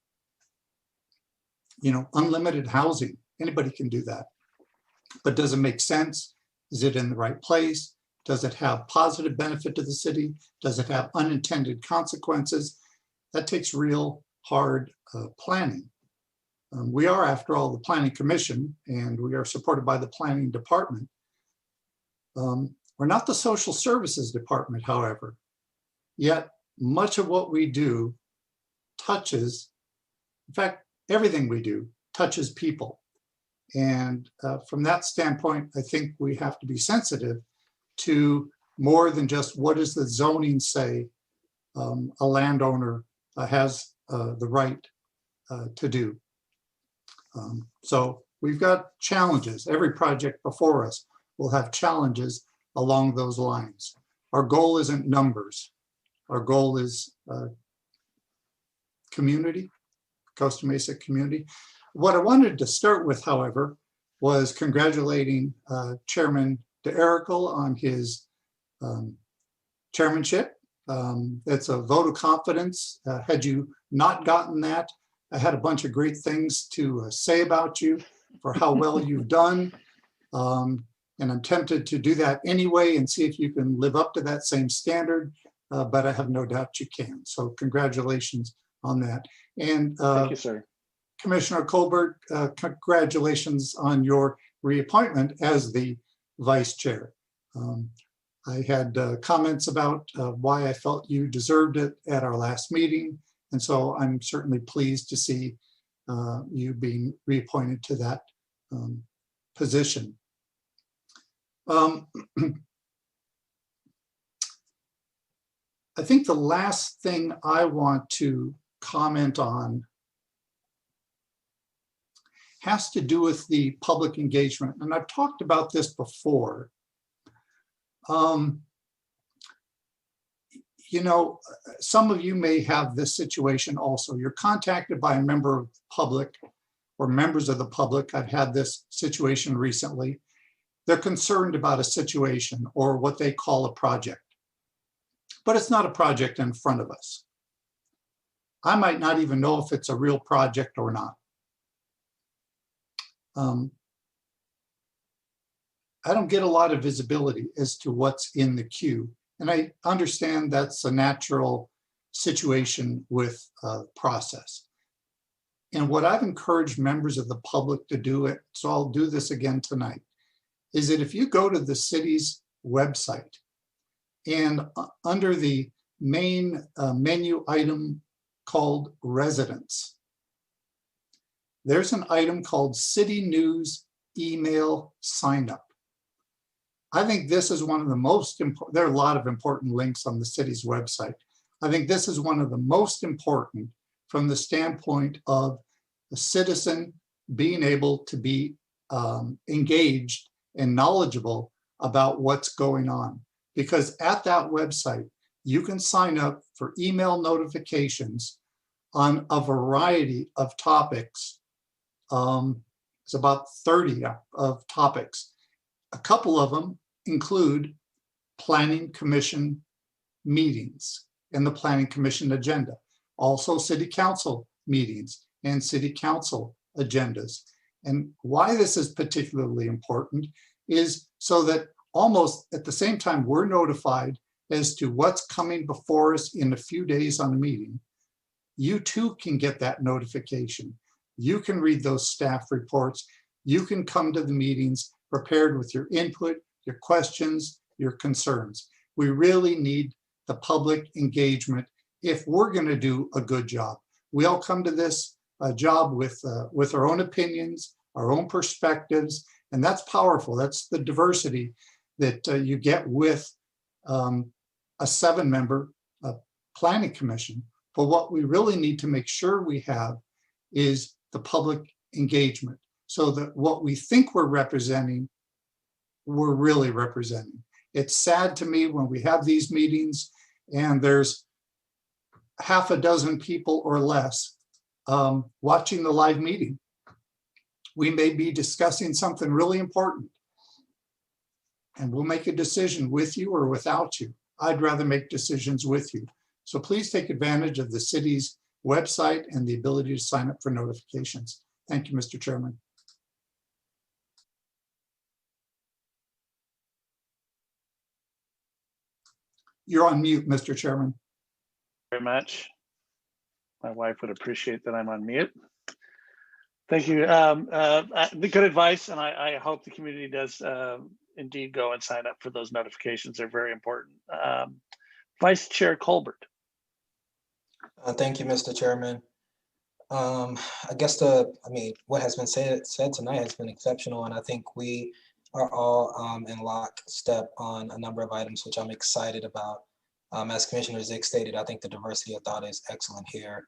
you know, unlimited housing. Anybody can do that. But does it make sense? Is it in the right place? Does it have positive benefit to the city? Does it have unintended consequences? That takes real hard planning. We are, after all, the Planning Commission, and we are supported by the Planning Department. We're not the Social Services Department, however, yet much of what we do touches, in fact, everything we do touches people. And from that standpoint, I think we have to be sensitive to more than just what does the zoning say a landowner has the right to do. So we've got challenges. Every project before us will have challenges along those lines. Our goal isn't numbers. Our goal is community, Costa Mesa community. What I wanted to start with, however, was congratulating Chairman DeErickle on his chairmanship. It's a vote of confidence. Had you not gotten that, I had a bunch of great things to say about you for how well you've done. And I'm tempted to do that anyway and see if you can live up to that same standard, but I have no doubt you can. So congratulations on that. And thank you, sir. Commissioner Colbert, congratulations on your reappointment as the vice chair. I had comments about why I felt you deserved it at our last meeting. And so I'm certainly pleased to see you being reappointed to that position. I think the last thing I want to comment on has to do with the public engagement. And I've talked about this before. You know, some of you may have this situation also. You're contacted by a member of the public or members of the public. I've had this situation recently. They're concerned about a situation or what they call a project, but it's not a project in front of us. I might not even know if it's a real project or not. I don't get a lot of visibility as to what's in the queue. And I understand that's a natural situation with process. And what I've encouraged members of the public to do it, so I'll do this again tonight, is that if you go to the city's website And under the main menu item called residents, there's an item called City News Email Sign Up. I think this is one of the most important, there are a lot of important links on the city's website. I think this is one of the most important from the standpoint of a citizen being able to be engaged and knowledgeable about what's going on. Because at that website, you can sign up for email notifications on a variety of topics. It's about 30 of topics. A couple of them include Planning Commission meetings and the Planning Commission agenda. Also City Council meetings and City Council agendas. And why this is particularly important is so that almost at the same time we're notified as to what's coming before us in a few days on a meeting, you too can get that notification. You can read those staff reports. You can come to the meetings prepared with your input, your questions, your concerns. We really need the public engagement if we're going to do a good job. We all come to this job with our own opinions, our own perspectives, and that's powerful. That's the diversity that you get with a 7-member planning commission. But what we really need to make sure we have is the public engagement, so that what we think we're representing, we're really representing. It's sad to me when we have these meetings and there's half a dozen people or less watching the live meeting. We may be discussing something really important and we'll make a decision with you or without you. I'd rather make decisions with you. So please take advantage of the city's website and the ability to sign up for notifications. Thank you, Mr. Chairman. You're on mute, Mr. Chairman. Very much. My wife would appreciate that I'm on mute. Thank you. The good advice, and I hope the community does indeed go and sign up for those notifications. They're very important. Vice Chair Colbert. Thank you, Mr. Chairman. I guess what has been said tonight has been exceptional, and I think we are all in lockstep on a number of items, which I'm excited about. As Commissioner Zick stated, I think the diversity of thought is excellent here.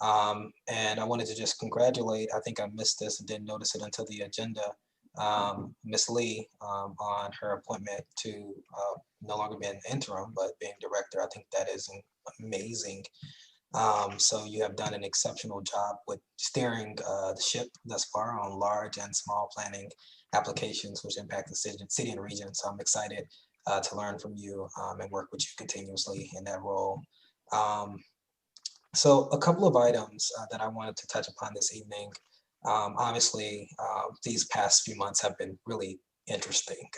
And I wanted to just congratulate, I think I missed this and didn't notice it until the agenda, Ms. Lee on her appointment to no longer being interim, but being director. I think that is amazing. So you have done an exceptional job with steering the ship thus far on large and small planning applications which impact the city and region. So I'm excited to learn from you and work with you continuously in that role. So a couple of items that I wanted to touch upon this evening. Obviously, these past few months have been really interesting.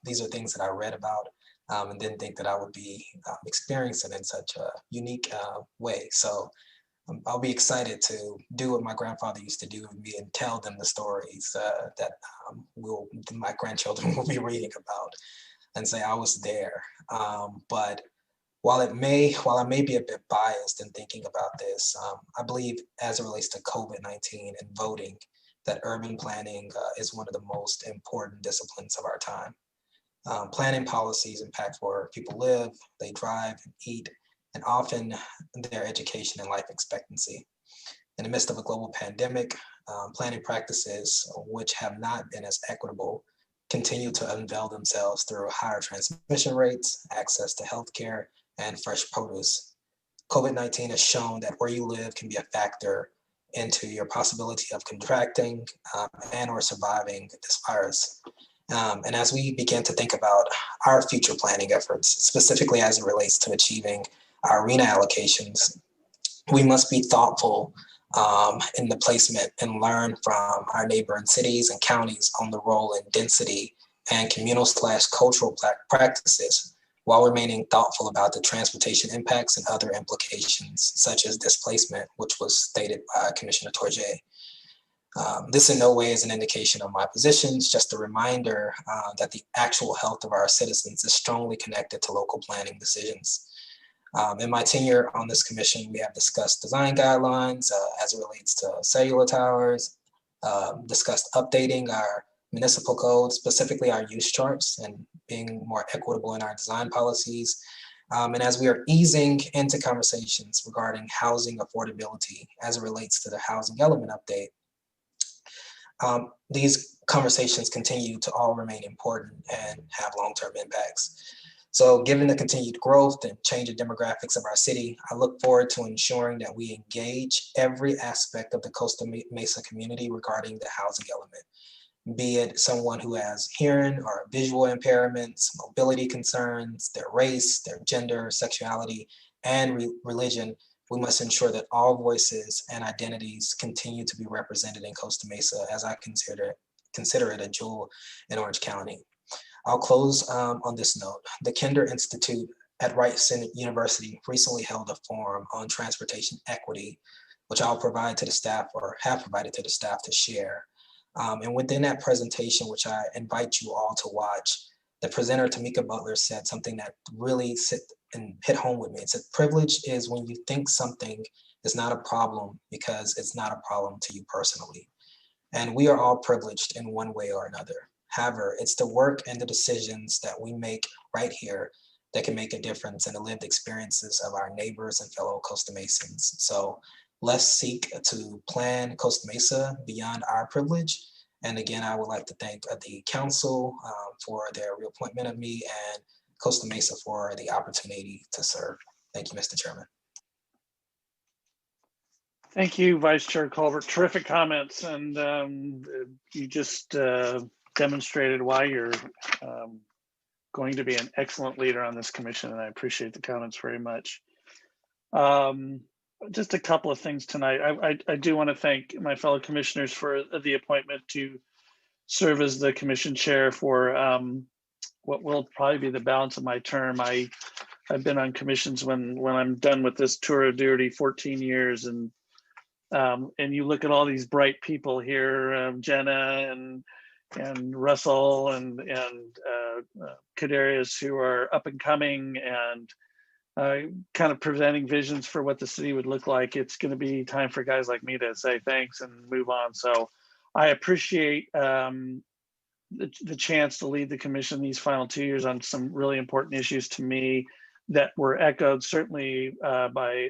These are things that I read about and didn't think that I would be experiencing in such a unique way. So I'll be excited to do what my grandfather used to do with me and tell them the stories that my grandchildren will be reading about and say I was there. But while I may be a bit biased in thinking about this, I believe as it relates to COVID-19 and voting, that urban planning is one of the most important disciplines of our time. Planning policies impact where people live, they drive and eat, and often their education and life expectancy. In the midst of a global pandemic, planning practices which have not been as equitable continue to unveil themselves through higher transmission rates, access to healthcare, and fresh produce. COVID-19 has shown that where you live can be a factor into your possibility of contracting and or surviving this virus. And as we begin to think about our future planning efforts, specifically as it relates to achieving our RENA allocations, we must be thoughtful in the placement and learn from our neighboring cities and counties on the role in density and communal/cultural practices, while remaining thoughtful about the transportation impacts and other implications, such as displacement, which was stated by Commissioner Torje. This in no way is an indication of my positions, just a reminder that the actual health of our citizens is strongly connected to local planning decisions. In my tenure on this commission, we have discussed design guidelines as it relates to cellular towers, discussed updating our municipal codes, specifically our use charts, and being more equitable in our design policies. And as we are easing into conversations regarding housing affordability as it relates to the housing element update, these conversations continue to all remain important and have long-term impacts. So given the continued growth and changing demographics of our city, I look forward to ensuring that we engage every aspect of the Costa Mesa community regarding the housing element, be it someone who has hearing or visual impairments, mobility concerns, their race, their gender, sexuality, and religion. We must ensure that all voices and identities continue to be represented in Costa Mesa, as I consider it a jewel in Orange County. I'll close on this note. The Kinder Institute at Rice University recently held a forum on transportation equity, which I'll provide to the staff or have provided to the staff to share. And within that presentation, which I invite you all to watch, the presenter, Tamika Butler, said something that really hit home with me. It said, privilege is when you think something is not a problem because it's not a problem to you personally. And we are all privileged in one way or another. However, it's the work and the decisions that we make right here that can make a difference in the lived experiences of our neighbors and fellow Costa Mesans. So let's seek to plan Costa Mesa beyond our privilege. And again, I would like to thank the council for their reappointment of me and Costa Mesa for the opportunity to serve. Thank you, Mr. Chairman. Thank you, Vice Chair Colbert. Terrific comments. And you just demonstrated why you're going to be an excellent leader on this commission. And I appreciate the comments very much. Just a couple of things tonight. I do want to thank my fellow commissioners for the appointment to serve as the commission chair for what will probably be the balance of my term. I've been on commissions when I'm done with this tour of duty, 14 years, and you look at all these bright people here, Jenna and Russell and Kadarius, who are up and coming and kind of presenting visions for what the city would look like. It's going to be time for guys like me to say thanks and move on. So I appreciate the chance to lead the commission these final 2 years on some really important issues to me that were echoed certainly by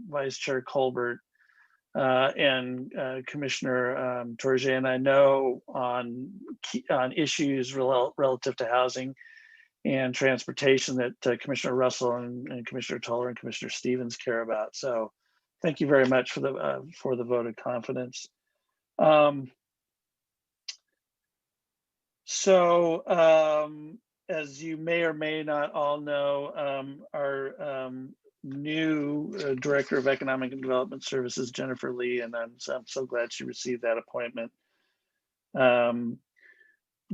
Vice Chair Colbert and Commissioner Torje, and I know on issues relative to housing and transportation that Commissioner Russell and Commissioner Toller and Commissioner Stevens care about. So thank you very much for the vote of confidence. As you may or may not all know, our new Director of Economic and Development Services, Jennifer Lee, and I'm so glad she received that appointment.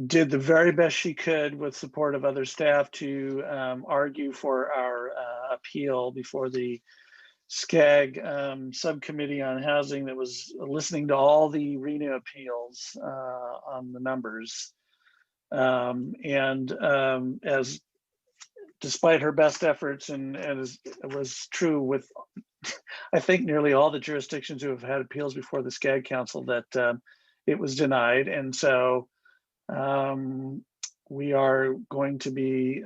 Did the very best she could with support of other staff to argue for our appeal before the SCAG subcommittee on housing that was listening to all the renew appeals on the numbers. As despite her best efforts, and as it was true with, I think, nearly all the jurisdictions who have had appeals before the SCAG Council, that it was denied. And so we are going to be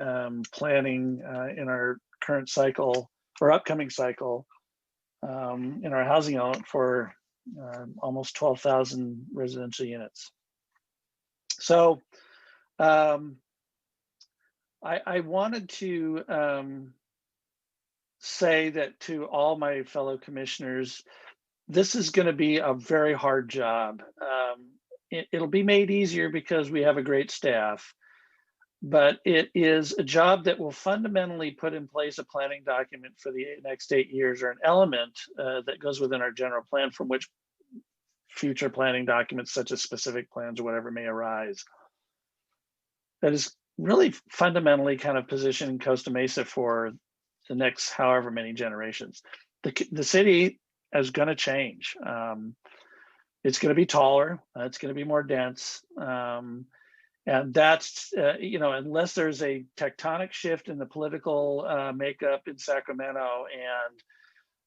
planning in our current cycle or upcoming cycle in our housing element for almost 12,000 residential units. So I wanted to say that to all my fellow commissioners, this is going to be a very hard job. It'll be made easier because we have a great staff, but it is a job that will fundamentally put in place a planning document for the next 8 years, or an element that goes within our general plan from which future planning documents such as specific plans or whatever may arise. That is really fundamentally kind of positioning Costa Mesa for the next however many generations. The city is going to change. It's going to be taller. It's going to be more dense. And that's, unless there's a tectonic shift in the political makeup in Sacramento and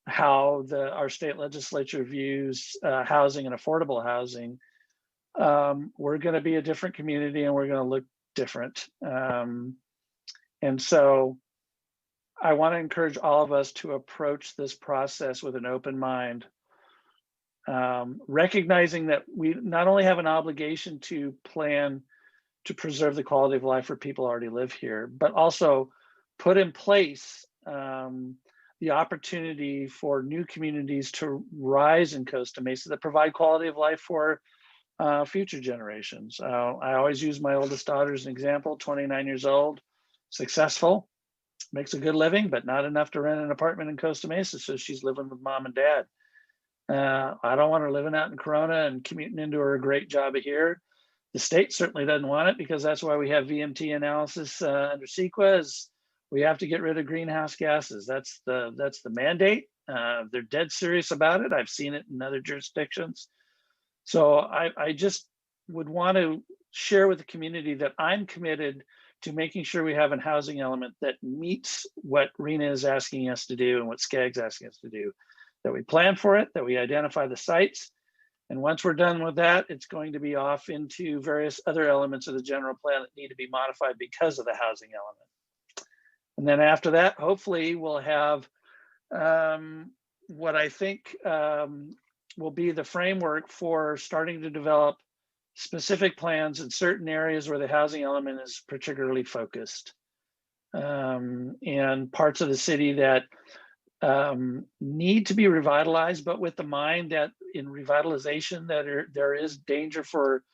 how our state legislature views housing and affordable housing, we're going to be a different community and we're going to look different. And so I want to encourage all of us to approach this process with an open mind, recognizing that we not only have an obligation to plan to preserve the quality of life for people who already live here, but also put in place the opportunity for new communities to rise in Costa Mesa that provide quality of life for future generations. I always use my oldest daughter as an example, 29 years old, successful, makes a good living, but not enough to rent an apartment in Costa Mesa, so she's living with mom and dad. I don't want her living out in Corona and commuting into her great job here. The state certainly doesn't want it, because that's why we have VMT analysis under CEQA. Is we have to get rid of greenhouse gases. That's the mandate. They're dead serious about it. I've seen it in other jurisdictions. So I just would want to share with the community that I'm committed to making sure we have a housing element that meets what RENA is asking us to do and what SCAG's asking us to do, that we plan for it, that we identify the sites. And once we're done with that, it's going to be off into various other elements of the general plan that need to be modified because of the housing element. And then after that, hopefully we'll have what I think will be the framework for starting to develop specific plans in certain areas where the housing element is particularly focused, and parts of the city that need to be revitalized, but with the mind that in revitalization that there is danger for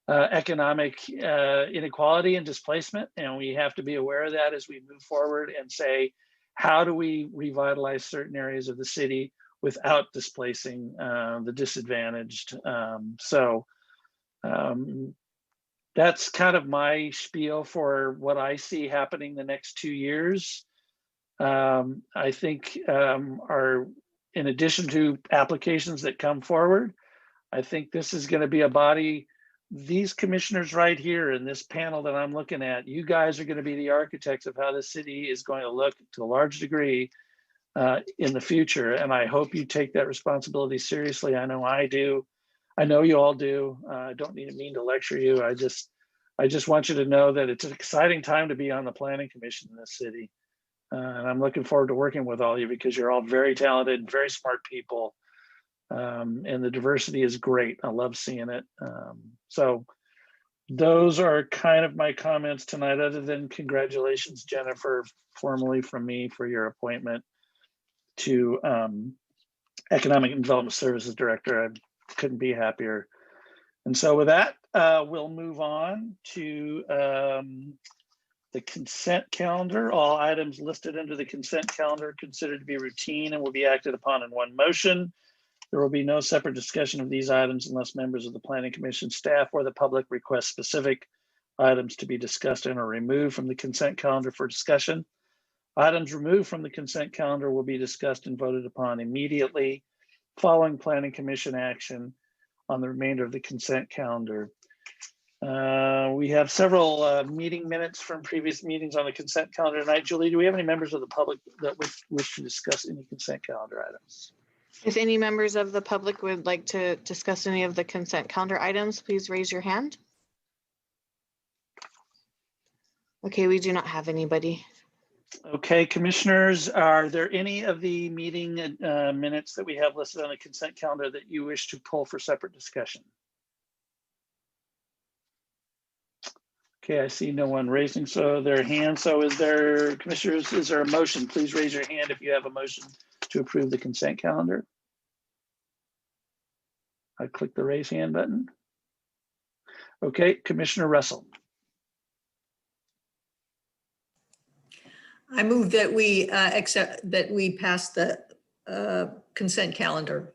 economic inequality and displacement, and we have to be aware of that as we move forward and say, how do we revitalize certain areas of the city without displacing the disadvantaged? That's kind of my spiel for what I see happening the next 2 years. I think in addition to applications that come forward, I think this is going to be a body, these commissioners right here in this panel that I'm looking at, you guys are going to be the architects of how the city is going to look to a large degree in the future. And I hope you take that responsibility seriously. I know I do. I know you all do. I don't mean to lecture you. I just want you to know that it's an exciting time to be on the planning commission in this city. And I'm looking forward to working with all of you because you're all very talented, very smart people. And the diversity is great. I love seeing it. So those are kind of my comments tonight, other than congratulations, Jennifer, formally from me for your appointment to Economic and Development Services Director. I couldn't be happier. And so with that, we'll move on to the consent calendar. All items listed under the consent calendar are considered to be routine and will be acted upon in one motion. There will be no separate discussion of these items unless members of the Planning Commission staff or the public request specific items to be discussed and are removed from the consent calendar for discussion. Items removed from the consent calendar will be discussed and voted upon immediately following Planning Commission action on the remainder of the consent calendar. We have several meeting minutes from previous meetings on the consent calendar tonight. Julie, do we have any members of the public that wish to discuss any consent calendar items? If any members of the public would like to discuss any of the consent calendar items, please raise your hand. Okay, we do not have anybody. Okay, commissioners, are there any of the meeting minutes that we have listed on the consent calendar that you wish to pull for separate discussion? Okay, I see no one raising their hand. So is there, commissioners, is there a motion? Please raise your hand if you have a motion to approve the consent calendar. I click the raise hand button. Okay, Commissioner Russell. I move that we we pass the consent calendar.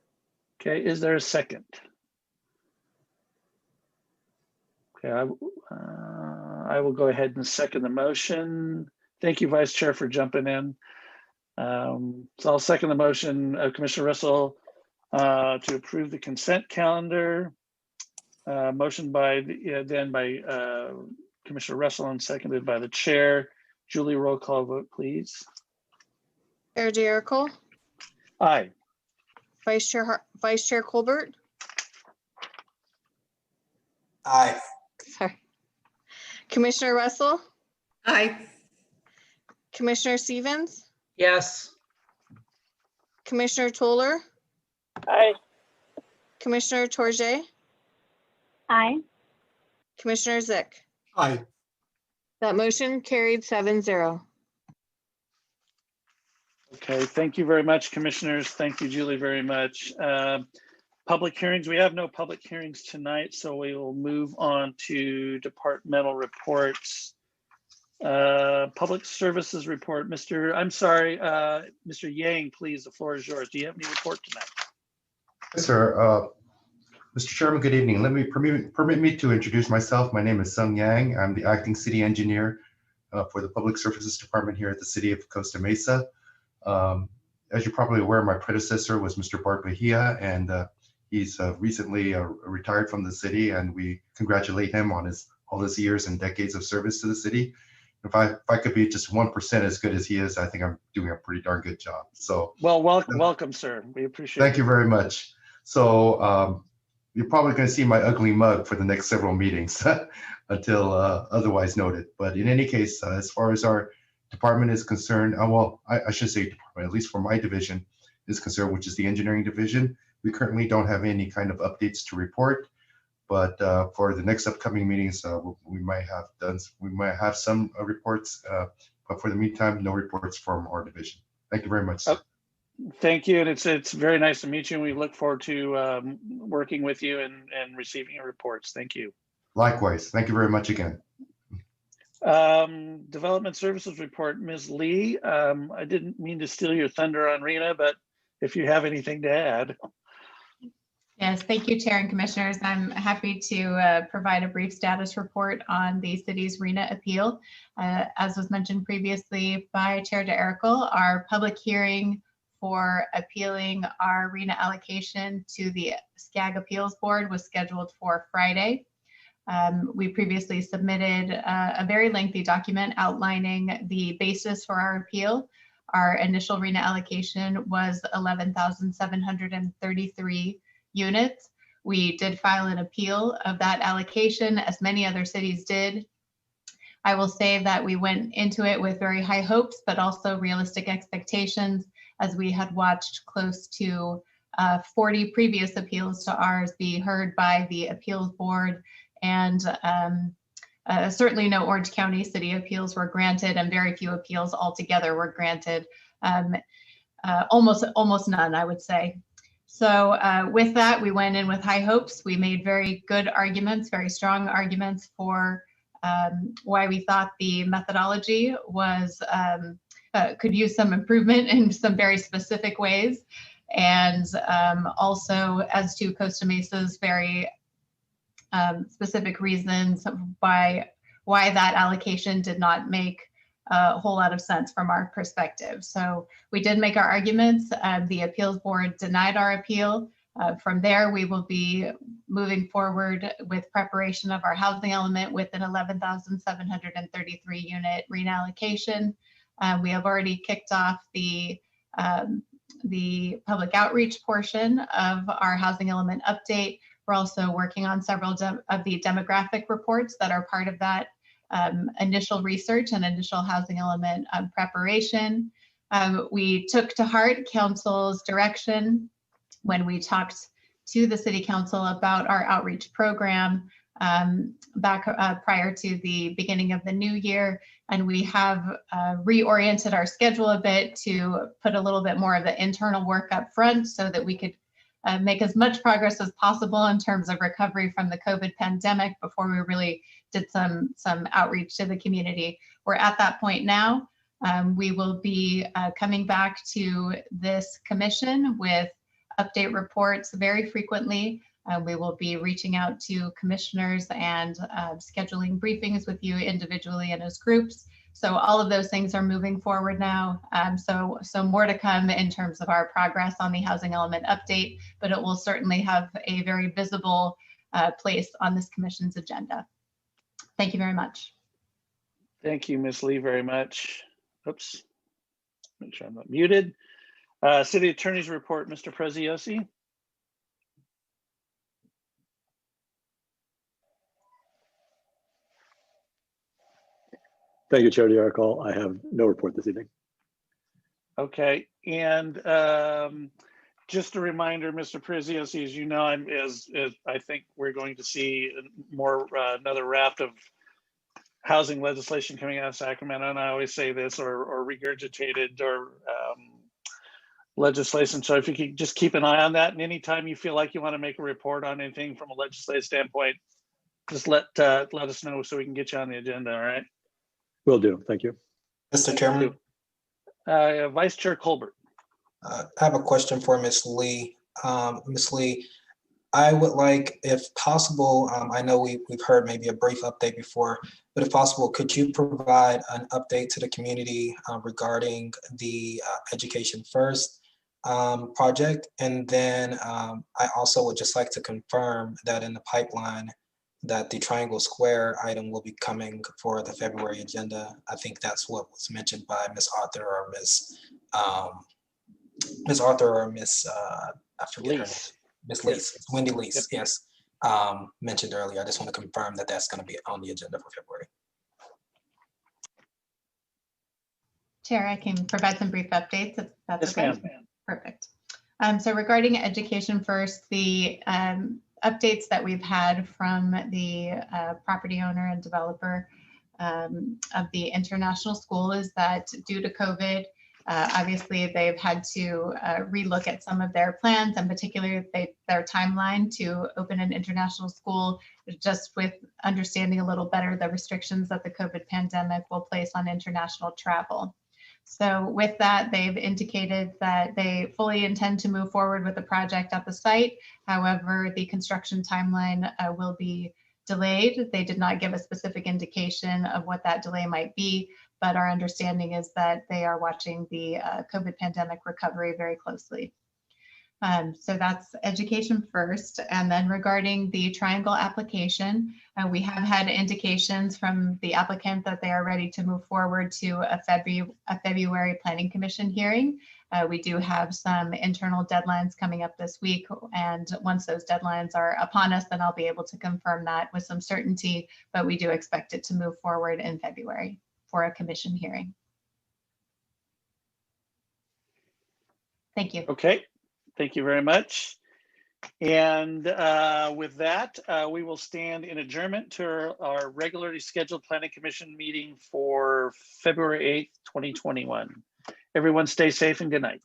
Okay, is there a second? Okay, I will go ahead and second the motion. Thank you, Vice Chair, for jumping in. So I'll second the motion. Commissioner Russell To approve the consent calendar. Motion by Commissioner Russell and seconded by the chair. Julie, roll call vote, please. Chair Jericho, Aye. Vice Chair Colbert, Aye. sorry, Commissioner Russell, Aye. Commissioner Stevens, Yes. Commissioner Toller, Aye. Commissioner Torje, Aye. Commissioner Zick. Aye. That motion carried 7-0. Okay, thank you very much, commissioners. Thank you, Julie, very much. Public hearings, we have no public hearings tonight, so we will move on to departmental reports. Public services report, Mr. Yang, please, the floor is yours. Do you have any report tonight? Yes, sir. Mr. Chairman, good evening. Let me permit me to introduce myself. My name is Sung Yang. I'm the acting city engineer for the Public Services Department here at the city of Costa Mesa. As you're probably aware, my predecessor was Mr. Bart Bahia, and he's recently retired from the city, and we congratulate him on all his years and decades of service to the city. If I could be just 1% as good as he is, I think I'm doing a pretty darn good job. So, well, welcome, sir. We appreciate it. Thank you very much. So you're probably going to see my ugly mug for the next several meetings until otherwise noted. But in any case, as far as our department is concerned, well, I should say department, at least for my division is concerned, which is the engineering division. We currently don't have any kind of updates to report, but for the next upcoming meetings, we might have some reports, but for the meantime, no reports from our division. Thank you very much, sir. Thank you, and it's very nice to meet you, and we look forward to working with you and receiving your reports. Thank you. Likewise. Thank you very much again. Development services report, Ms. Lee. I didn't mean to steal your thunder on RENA, but if you have anything to add. Yes, thank you, Chair and Commissioners. I'm happy to provide a brief status report on the city's RENA appeal. As was mentioned previously by Chair DeErickle, our public hearing for appealing our RENA allocation to the SCAG Appeals Board was scheduled for Friday. We previously submitted a very lengthy document outlining the basis for our appeal. Our initial RENA allocation was 11,733 units. We did file an appeal of that allocation, as many other cities did. I will say that we went into it with very high hopes, but also realistic expectations, as we had watched close to 40 previous appeals to ours be heard by the appeals board, and certainly no Orange County city appeals were granted, and very few appeals altogether were granted, almost none, I would say. So with that, we went in with high hopes. We made very good arguments, very strong arguments for why we thought the methodology was could use some improvement in some very specific ways, and also as to Costa Mesa's very specific reasons why that allocation did not make a whole lot of sense from our perspective. So we did make our arguments. The appeals board denied our appeal. From there, we will be moving forward with preparation of our housing element with an 11,733 unit RENA allocation. We have already kicked off the public outreach portion of our housing element update. We're also working on several of the demographic reports that are part of that initial research and initial housing element preparation. We took to heart council's direction when we talked to the city council about our outreach program back prior to the beginning of the new year. And we have reoriented our schedule a bit to put a little bit more of the internal work up front so that we could make as much progress as possible in terms of recovery from the COVID pandemic before we really did some outreach to the community. We're at that point now. We will be coming back to this commission with update reports very frequently. We will be reaching out to commissioners and scheduling briefings with you individually and as groups. So all of those things are moving forward now. So more to come in terms of our progress on the housing element update, but it will certainly have a very visible place on this commission's agenda. Thank you very much. Thank you, Ms. Lee, very much. Oops, make sure I'm not muted. City Attorney's report, Mr. Preziosi. Thank you, Chair DeArcol. I have no report this evening. Okay, and just a reminder, Mr. Preziosi, as you know, I think we're going to see more another raft of housing legislation coming out of Sacramento, and I always say this or regurgitated or legislation. So if you could just keep an eye on that, and anytime you feel like you want to make a report on anything from a legislative standpoint, just let us know so we can get you on the agenda. All right. Will do. Thank you. Mr. Chairman. Vice Chair Colbert. I have a question for Ms. Lee. Ms. Lee, I would like, if possible, I know we've heard maybe a brief update before, but if possible, could you provide an update to the community regarding the Education First project? And then I also would just like to confirm that in the pipeline that the Triangle Square item will be coming for the February agenda. I think that's what was mentioned by Ms. Arthur or Ms. Arthur or Ms. I forget her name. Ms. Lees, yes. Wendy Lees, yep. Yes, mentioned earlier. I just want to confirm that that's going to be on the agenda for February. Chair, I can provide some brief updates if that's yes, okay. Ma'am. Perfect. So regarding Education First, the updates that we've had from the property owner and developer of the international school is that due to COVID, obviously they've had to relook at some of their plans, and particularly their timeline to open an international school, just with understanding a little better the restrictions that the COVID pandemic will place on international travel. So with that, they've indicated that they fully intend to move forward with the project at the site. However, the construction timeline will be delayed. They did not give a specific indication of what that delay might be, but our understanding is that they are watching the COVID pandemic recovery very closely. So that's Education First. And then regarding the Triangle application, we have had indications from the applicant that they are ready to move forward to a February Planning Commission hearing. We do have some internal deadlines coming up this week, and once those deadlines are upon us, then I'll be able to confirm that with some certainty, but we do expect it to move forward in February for a commission hearing. Thank you. Okay. Thank you very much. And with that, we will stand in adjournment to our regularly scheduled Planning Commission meeting for February 8th, 2021. Everyone stay safe and good night.